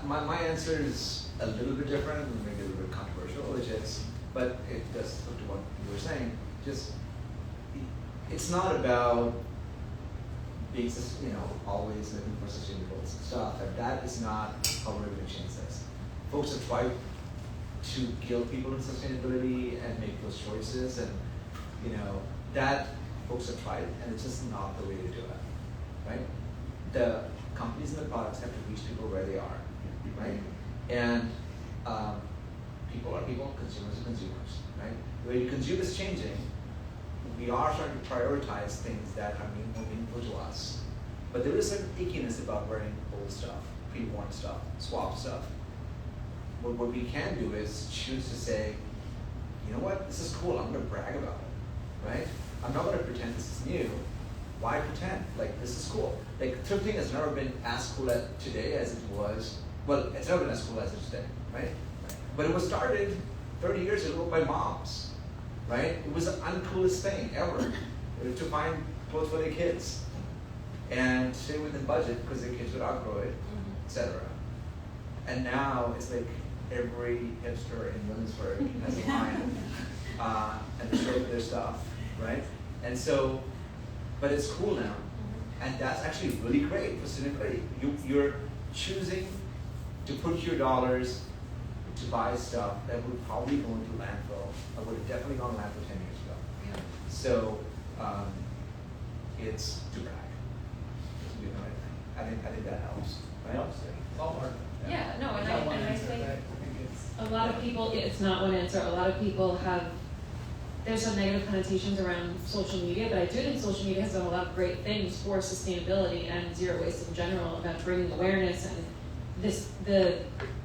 my answer is a little bit different and maybe a little bit controversial, but it does look to what you were saying. Just it's not about being always looking for sustainable stuff. That is not how we're going to change this. Folks have tried to guilt people in sustainability and make those choices, and that folks have tried, and it's just not the way to do it, right? The companies and the products have to reach people where they are, right? And people are people, consumers are consumers, right? The way you consume is changing. We are starting to prioritize things that are more meaningful to us. But there is certain ickiness about wearing old stuff, pre-worn stuff, swap stuff. What we can do is choose to say, you know what, this is cool, I'm gonna brag about it, right? I'm not gonna pretend this is new. Why pretend? Like, this is cool. Like, thrifting has never been as cool today as it was. Well, it's never been as cool as it is today, right? But it was started 30 years ago by moms, right? It was the uncoolest thing ever to find clothes for their kids and stay within budget because their kids would outgrow it, etc. And now it's like every hipster in Williamsburg has a line and they show their stuff, right? And so, but it's cool now, and that's actually really great for sustainability. You're choosing to put your dollars to buy stuff that would probably go into landfill, or would have definitely gone to landfill 10 years ago. Yeah. So it's to brag. I think that helps. Right? It's all hard. Yeah, no, and I think A lot of people, it's not one answer. A lot of people there's some negative connotations around social media, but I do think social media has done a lot of great things for sustainability and zero waste in general, about bringing awareness and the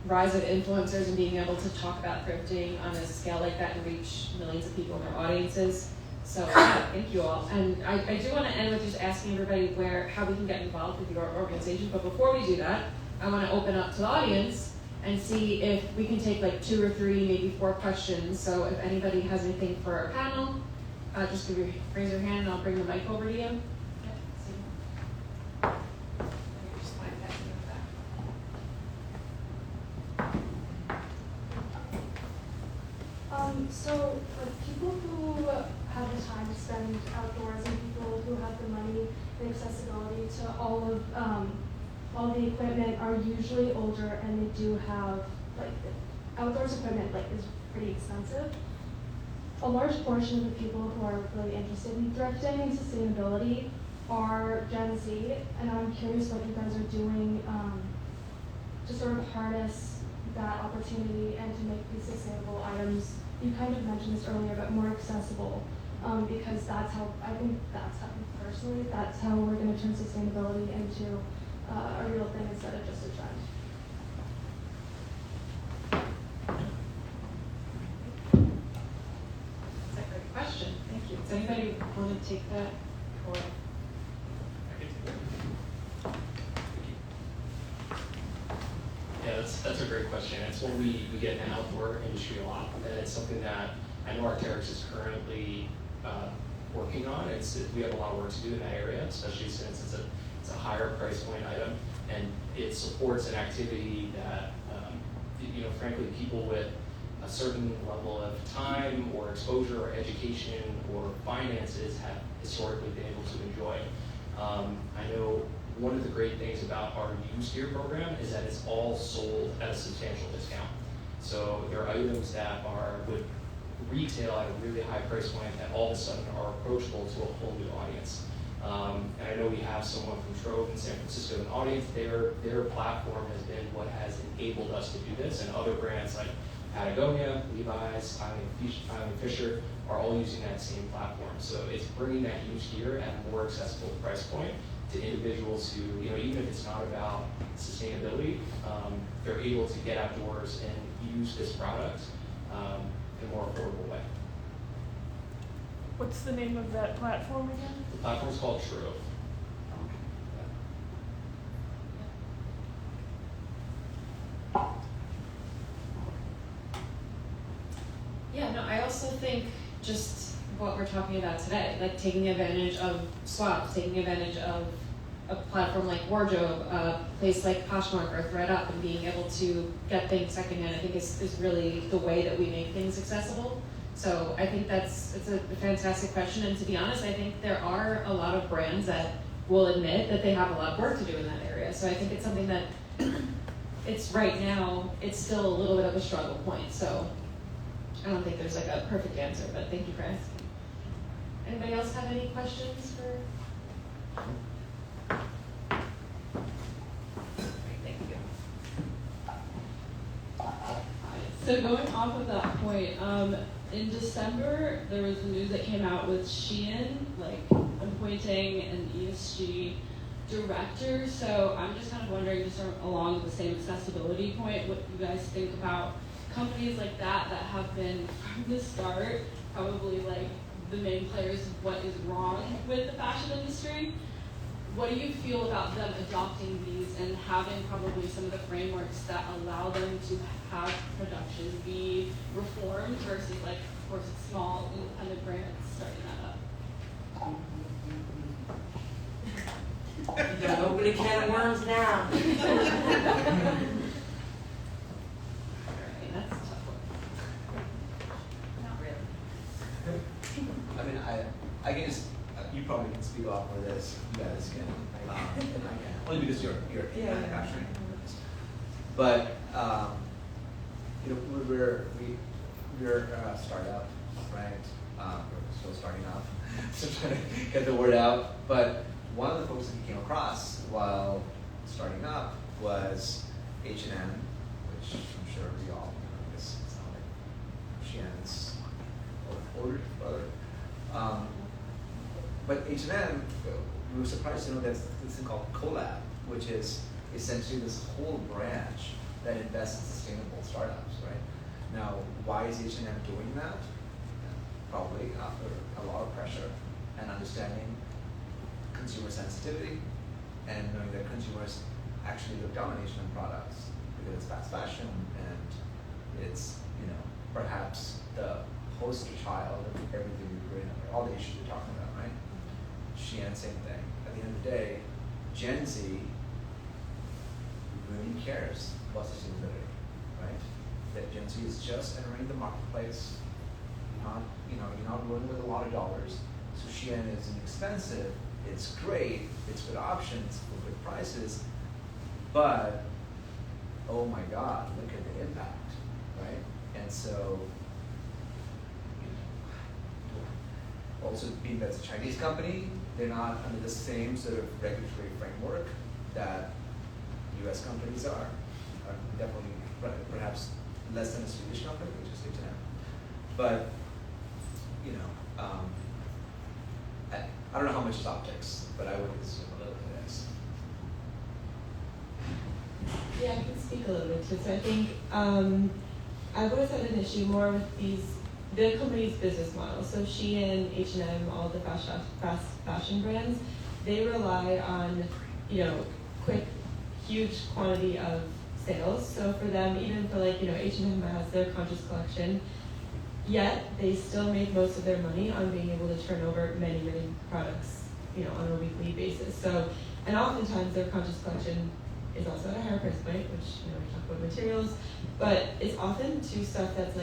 rise of influencers and being able to talk about thrifting on a scale like that and reach millions of people in their audiences. So yeah, thank you all. And I do want to end with just asking everybody how we can get involved with your organization. But before we do that, I want to open up to the audience and see if we can take like 2 or 3, maybe 4 questions. So if anybody has anything for our panel, just raise your hand and I'll bring the mic over to you. So for people who have the time to spend outdoors and people who have the money and accessibility to all the equipment are usually older and they do have, like, outdoors equipment is pretty expensive. A large portion of the people who are really interested in thrifting and sustainability are Gen Z, and I'm curious what you guys are doing to sort of harness that opportunity and to make these sustainable items, you kind of mentioned this earlier, but more accessible, because that's how personally, that's how we're going to turn sustainability into a real thing instead of just a trend. That's a great question. Thank you. Does anybody want to take that? Or Yeah, that's a great question. It's one we get in the outdoor industry a lot, and it's something that I know Arc'teryx is currently working on. We have a lot of work to do in that area, especially since it's a higher price point item, and it supports an activity that frankly, people with a certain level of time or exposure or education or finances have historically been able to enjoy. I know one of the great things about our used gear program is that it's all sold at a substantial discount. So there are items that would retail at a really high price point that all of a sudden are approachable to a whole new audience. And I know we have someone from Trove in San Francisco in the audience. Their platform has been what has enabled us to do this, and other brands like Patagonia, Levi's, Island Fisher are all using that same platform. So it's bringing that used gear at a more accessible price point to individuals who, even if it's not about sustainability, they're able to get outdoors and use this product in a more affordable way. What's the name of that platform again? The platform is called Trove. Yeah, no, I also think just what we're talking about today, like taking advantage of swaps, taking advantage of a platform like Wardrobe, a place like Poshmark or ThredUp, and being able to get things secondhand, I think is really the way that we make things accessible. So I think it's a fantastic question, and to be honest, I think there are a lot of brands that will admit that they have a lot of work to do in that area. So I think it's something that it's right now, it's still a little bit of a struggle point. So I don't think there's like a perfect answer, but thank you for asking. Anybody else have any questions for? Thank you. So going off of that point, in December, there was the news that came out with Shein, appointing an ESG director. So I'm just kind of wondering, just along the same accessibility point, what you guys think about companies like that have been from the start probably the main players of what is wrong with the fashion industry. What do you feel about them adopting these and having probably some of the frameworks that allow them to have production be reformed versus of course small independent brands starting that up? Don't open a can of worms now. That's a tough one. Not really. I mean, I can just, you probably can speak off for this, you guys can, and I can, only because you're in manufacturing. But, we're a startup, right? We're still starting up, so trying to get the word out. But one of the folks that we came across while starting up was H&M, which I'm sure we all know, it's not like Shein's older brother. But H&M, we were surprised to know there's this thing called Collab, which is essentially this whole branch that invests in sustainable startups, right? Now, why is H&M doing that? Probably after a lot of pressure and understanding consumer sensitivity and knowing that consumers actually look down on H&M products because it's fast fashion and it's, perhaps the poster child of everything we bring, all the issues we're talking about, right? Shein, same thing. At the end of the day, Gen Z really cares about sustainability, right? That Gen Z is just entering the marketplace, you're not rolling with a lot of dollars. So Shein is inexpensive. It's great. It's good options for good prices. But oh my God, look at the impact, right? And so, also being that it's a Chinese company, they're not under the same sort of regulatory framework that U.S. companies are definitely perhaps less than a Swedish company, which is good to know. But I don't know how much is optics, but I would assume a little bit is. Yeah, I can speak a little bit to this. I think I've always had an issue more with the company's business model. So Shein, H&M, all the fast fashion brands, they rely on, quick, huge quantity of sales. So for them, even for H&M has their conscious collection, yet they still make most of their money on being able to turn over many, many products, on a weekly basis. So, and oftentimes their conscious collection is also at a higher price point, which, we talk about materials, but it's often to stuff that's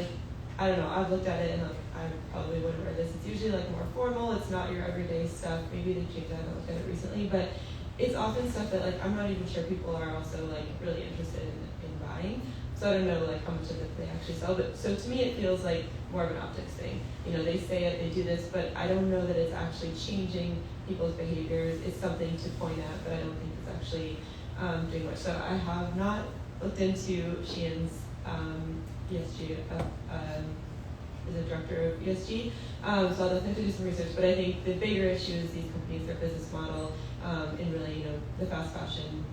I don't know, I've looked at it and I probably wouldn't wear this. It's usually more formal, it's not your everyday stuff. Maybe they changed it, I haven't looked at it recently, but it's often stuff that I'm not even sure people are also really interested in buying. So I don't know how much of it they actually sell, but so to me it feels like more of an optics thing. They say it, they do this, but I don't know that it's actually changing people's behaviors. It's something to point at, but I don't think it's actually doing much. So I have not looked into Shein's ESG, is a director of ESG, so I'll definitely have to do some research, but I think the bigger issue is these companies, their business model, and really, the fast fashion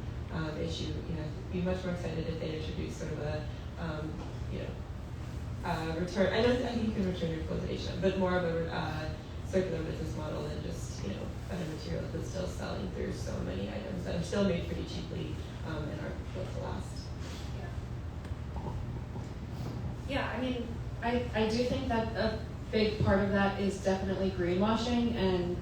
issue. I'd be much more excited if they introduce sort of a, return. I think you can return your clothes at H&M, but more of a circular business model than just, better materials, but still selling through so many items that are still made pretty cheaply and are built to last. Yeah, I do think that a big part of that is definitely greenwashing, and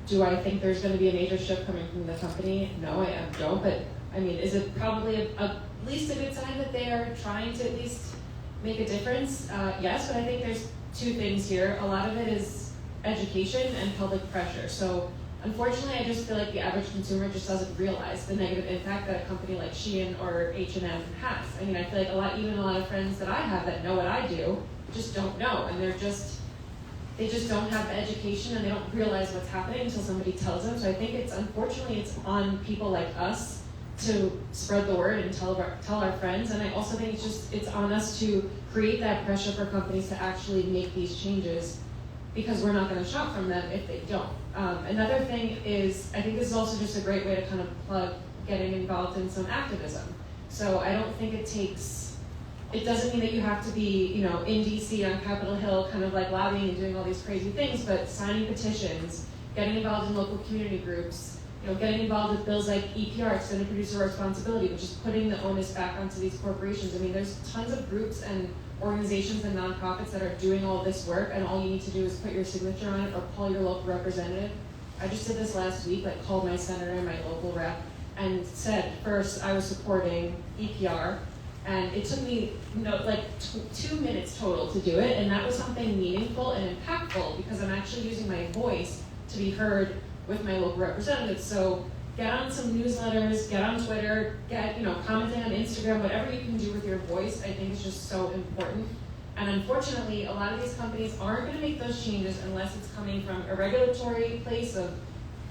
do I think there's going to be a major shift coming from the company? No, I don't, but is it probably at least a good sign that they are trying to at least make a difference? Yes, but I think there's two things here. A lot of it is education and public pressure. So unfortunately, I just feel like the average consumer just doesn't realize the negative impact that a company like Shein or H&M has. I feel like a lot of friends that I have that know what I do just don't know, and they just don't have the education and they don't realize what's happening until somebody tells them. So I think unfortunately it's on people like us to spread the word and tell our friends, and I also think it's on us to create that pressure for companies to actually make these changes, because we're not going to shop from them if they don't. Another thing is, I think this is also just a great way to kind of plug getting involved in some activism. So I don't think it doesn't mean that you have to be, in DC on Capitol Hill kind of lobbying and doing all these crazy things, but signing petitions, getting involved in local community groups, getting involved with bills like EPR, extended producer responsibility, which is putting the onus back onto these corporations. There's tons of groups and organizations and nonprofits that are doing all this work, and all you need to do is put your signature on it or call your local representative. I just did this last week, called my senator and my local rep and said first I was supporting EPR, and it took me 2 minutes total to do it, and that was something meaningful and impactful because I'm actually using my voice to be heard with my local representatives. So get on some newsletters, get on Twitter, get, commenting on Instagram, whatever you can do with your voice, I think is just so important. And unfortunately, a lot of these companies aren't going to make those changes unless it's coming from a regulatory place of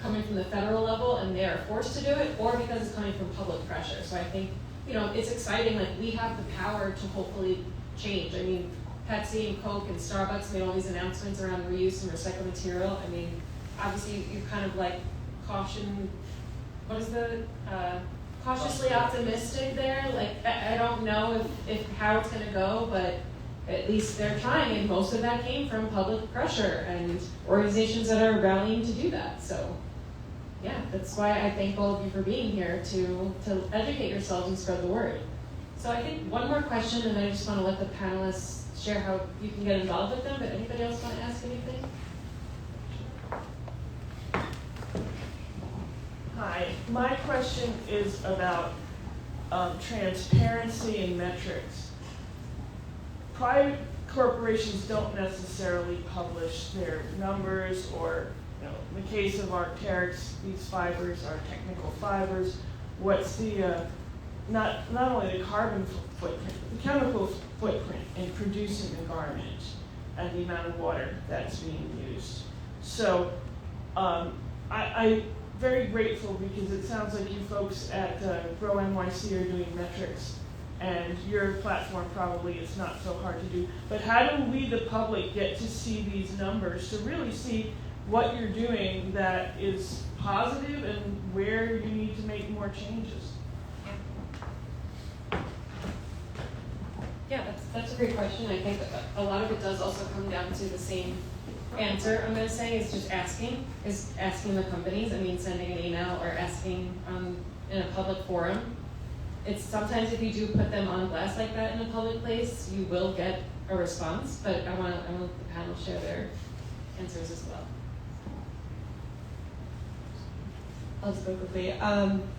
coming from the federal level and they are forced to do it, or because it's coming from public pressure. So I think, it's exciting, we have the power to hopefully change. Pepsi and Coke and Starbucks made all these announcements around reuse and recycled material. Obviously you're kind of cautiously optimistic there. I don't know if how it's going to go, but at least they're trying, and most of that came from public pressure and organizations that are rallying to do that. So yeah, that's why I thank all of you for being here to educate yourselves and spread the word. So I think one more question, and I just want to let the panelists share how you can get involved with them, but anybody else want to ask anything? Hi, my question is about transparency and metrics. private corporations don't necessarily publish their numbers, or in the case of Arc'teryx, these fibers are technical fibers. What's the not only the carbon footprint, but the chemical footprint in producing the garment and the amount of water that's being used. So I'm very grateful, because it sounds like you folks at GrowNYC are doing metrics, and your platform probably is not so hard to do. But how do we, the public, get to see these numbers, to really see what you're doing that is positive and where you need to make more changes? Yeah, that's a great question. I think a lot of it does also come down to the same answer I'm going to say, is just asking the companies. I mean, sending an email or asking in a public forum. It's sometimes if you do put them on blast like that in a public place, you will get a response, but I want the panel share their answers as well. I'll just go quickly.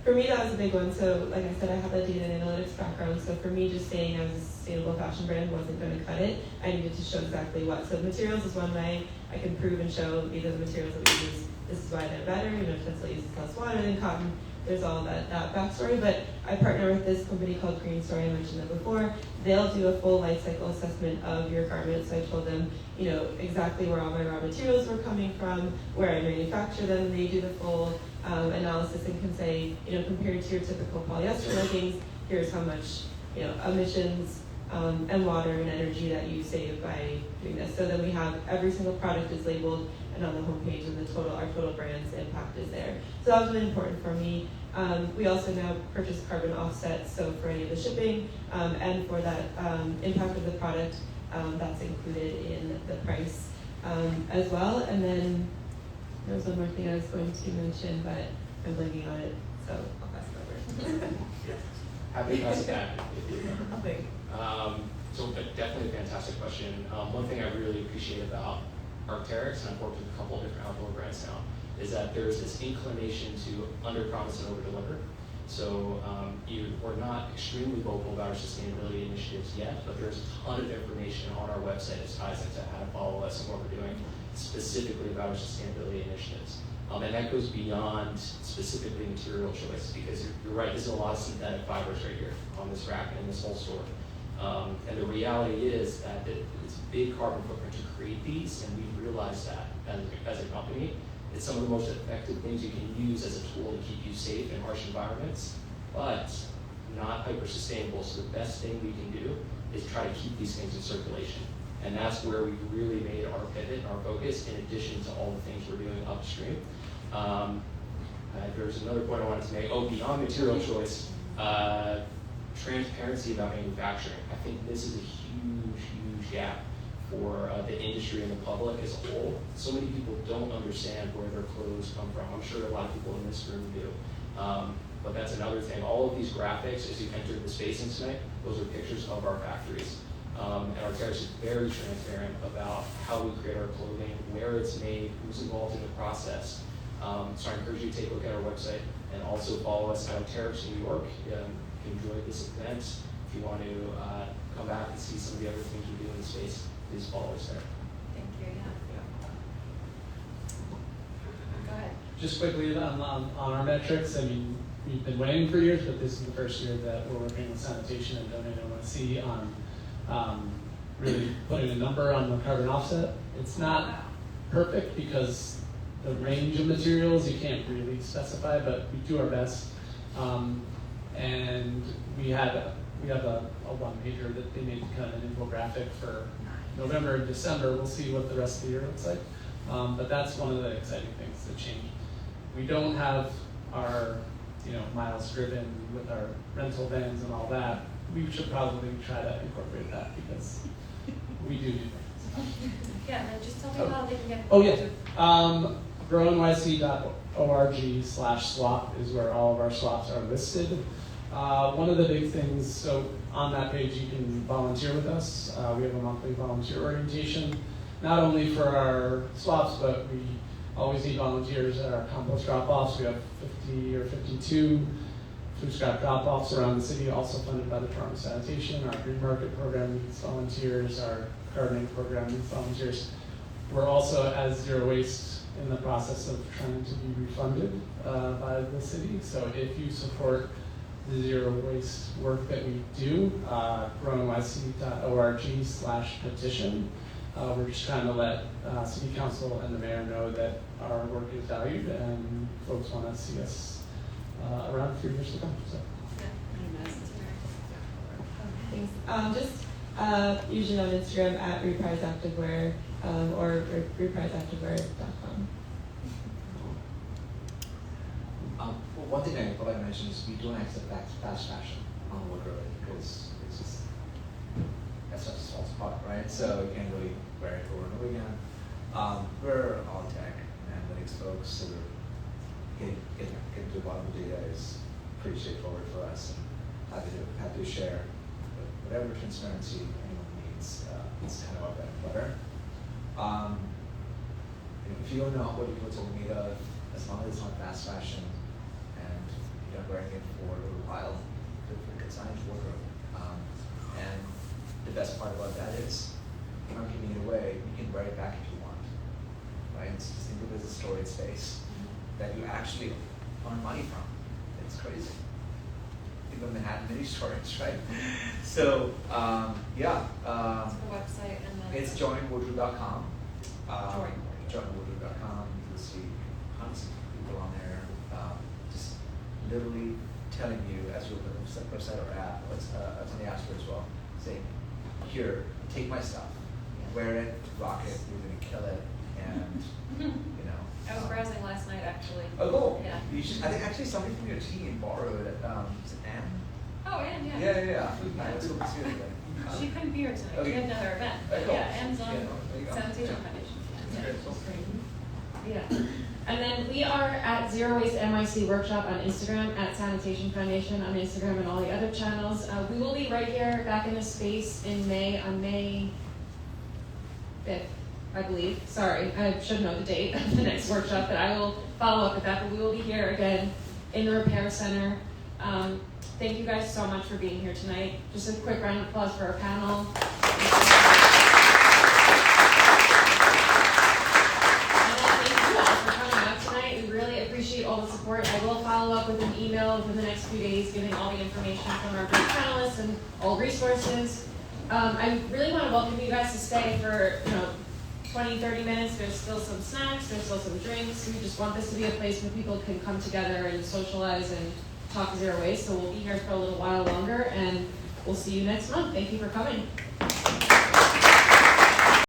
For me, that was a big one. So, like I said, I have a data and analytics background. So for me, just saying I was a sustainable fashion brand wasn't going to cut it. I needed to show exactly what. So materials is one way I can prove and show these are the materials that we use. This is why they're better. Tencel uses less water than cotton. There's all that backstory. But I partner with this company called Green Story. I mentioned that before. They'll do a full life cycle assessment of your garment. So I told them, exactly where all my raw materials were coming from, where I manufacture them. They do the full analysis and can say, compared to your typical polyester leggings, here's how much, emissions and water and energy that you save by doing this. So then we have every single product is labeled, and on the homepage, and our total brand's impact is there. So that was really important for me. We also now purchase carbon offsets, so for any of the shipping and for that impact of the product, that's included in the price as well. And then there was one more thing I was going to mention, but I'm blanking on it, so I'll pass it over. Happy to pass it back. Okay. So definitely a fantastic question. One thing I really appreciate about Arc'teryx, and I've worked with a couple of different outdoor brands now, is that there's this inclination to under-promise and over-deliver. So we're not extremely vocal about our sustainability initiatives yet, but there's a ton of information on our website that ties into how to follow us and what we're doing specifically about our sustainability initiatives. And that goes beyond specifically material choice, because you're right, there's a lot of synthetic fibers right here on this rack and in this whole store. And the reality is that it's a big carbon footprint to create these, and we realize that as a company. It's some of the most effective things you can use as a tool to keep you safe in harsh environments, but not hyper sustainable. So the best thing we can do is try to keep these things in circulation. And that's where we really made our pivot and our focus, in addition to all the things we're doing upstream. There's another point I wanted to make. Beyond material choice, transparency about manufacturing. I think this is a huge, huge gap for the industry and the public as a whole. So many people don't understand where their clothes come from. I'm sure a lot of people in this room do. But that's another thing. All of these graphics, as you entered the spacing tonight, those are pictures of our factories. And Arc'teryx is very transparent about how we create our clothing, where it's made, who's involved in the process. So I encourage you to take a look at our website, and also follow us at Arc'teryx New York. If you enjoyed this event, if you want to come back and see some of the other things we do in the space, please follow us there. Thank you. Go ahead. Just quickly on our metrics, I mean, we've been waiting for years, but this is the first year that we're working with Sanitation and Donate NYC on really putting a number on the carbon offset. It's not perfect because the range of materials you can't really specify, but we do our best. And we have a one-pager that they made kind of an infographic for November and December. We'll see what the rest of the year looks like. But that's one of the exciting things that change. We don't have our miles driven with our rental vans and all that. We should probably try to incorporate that because we do things. Yeah, and just tell me how they can get. Oh yeah, GrowNYC.org/swap is where all of our swaps are listed. One of the big things, so on that page you can volunteer with us. We have a monthly volunteer orientation, not only for our swaps, but we always need volunteers at our compost drop-offs. We have 50 or 52 food scrap drop-offs around the city, also funded by the Toronto Sanitation. Our green market program needs volunteers. Our gardening program needs volunteers. We're also, as Zero Waste, in the process of trying to be refunded by the city. So if you support the zero waste work that we do, GrowNYC.org/petition. We're just trying to let City Council and the Mayor know that our work is valued and folks want to see us around for years to come. So. Thanks. Just usually on Instagram at Reprise Activewear or repriseactivewear.com. Well, one thing I thought I'd mention is we don't accept fast fashion on wardrobe because it's just that's such a small spot, right? So you can't really wear it over and over again. We're all tech and analytics folks, so getting to the bottom of the data is pretty straightforward for us, and happy to share whatever transparency anyone needs. It's kind of our bread and butter. If you don't know what your clothes are made of, as long as it's not fast fashion and you're not wearing it for a little while, feel free to consign it to wardrobe. And the best part about that is you're not giving it away. You can wear it back if you want, right? It's just think of it as a storage space that you actually earn money from. It's crazy. Think of Manhattan mini storage, right? So yeah. What's the website and then? It's joinwardrobe.com. Joinwardrobe.com. You'll see hundreds of people on there, just literally telling you as you open the website or app, it's on the App Store as well, saying, here, take my stuff, wear it, rock it, you're gonna kill it, and you know. I was browsing last night actually. Oh, cool. Yeah. You should, I think actually somebody from your team borrowed it. Is it Anne? Oh, Anne, yeah. Yeah. Let's go see it She couldn't be here tonight. Okay. She had another event. Oh, cool. Yeah, Anne's on Yeah, there you go. Sanitation Yeah. Foundation. That's great. Yeah. And then we are at Zero Waste NYC Workshop on Instagram, at Sanitation Foundation on Instagram and all the other channels. We will be right here back in this space in May, on May 5th, I believe. Sorry, I should know the date of the next workshop, but I will follow up with that. But we will be here again in the Repair Center. Thank you guys so much for being here tonight. Just a quick round of applause for our panel. Appreciate all the support. I will follow up with an email within the next few days giving all the information from our great panelists and all resources. I really want to welcome you guys to stay for 20, 30 minutes. There's still some snacks, there's still some drinks. We just want this to be a place where people can come together and socialize and talk zero waste. So we'll be here for a little while longer and we'll see you next month. Thank you for coming.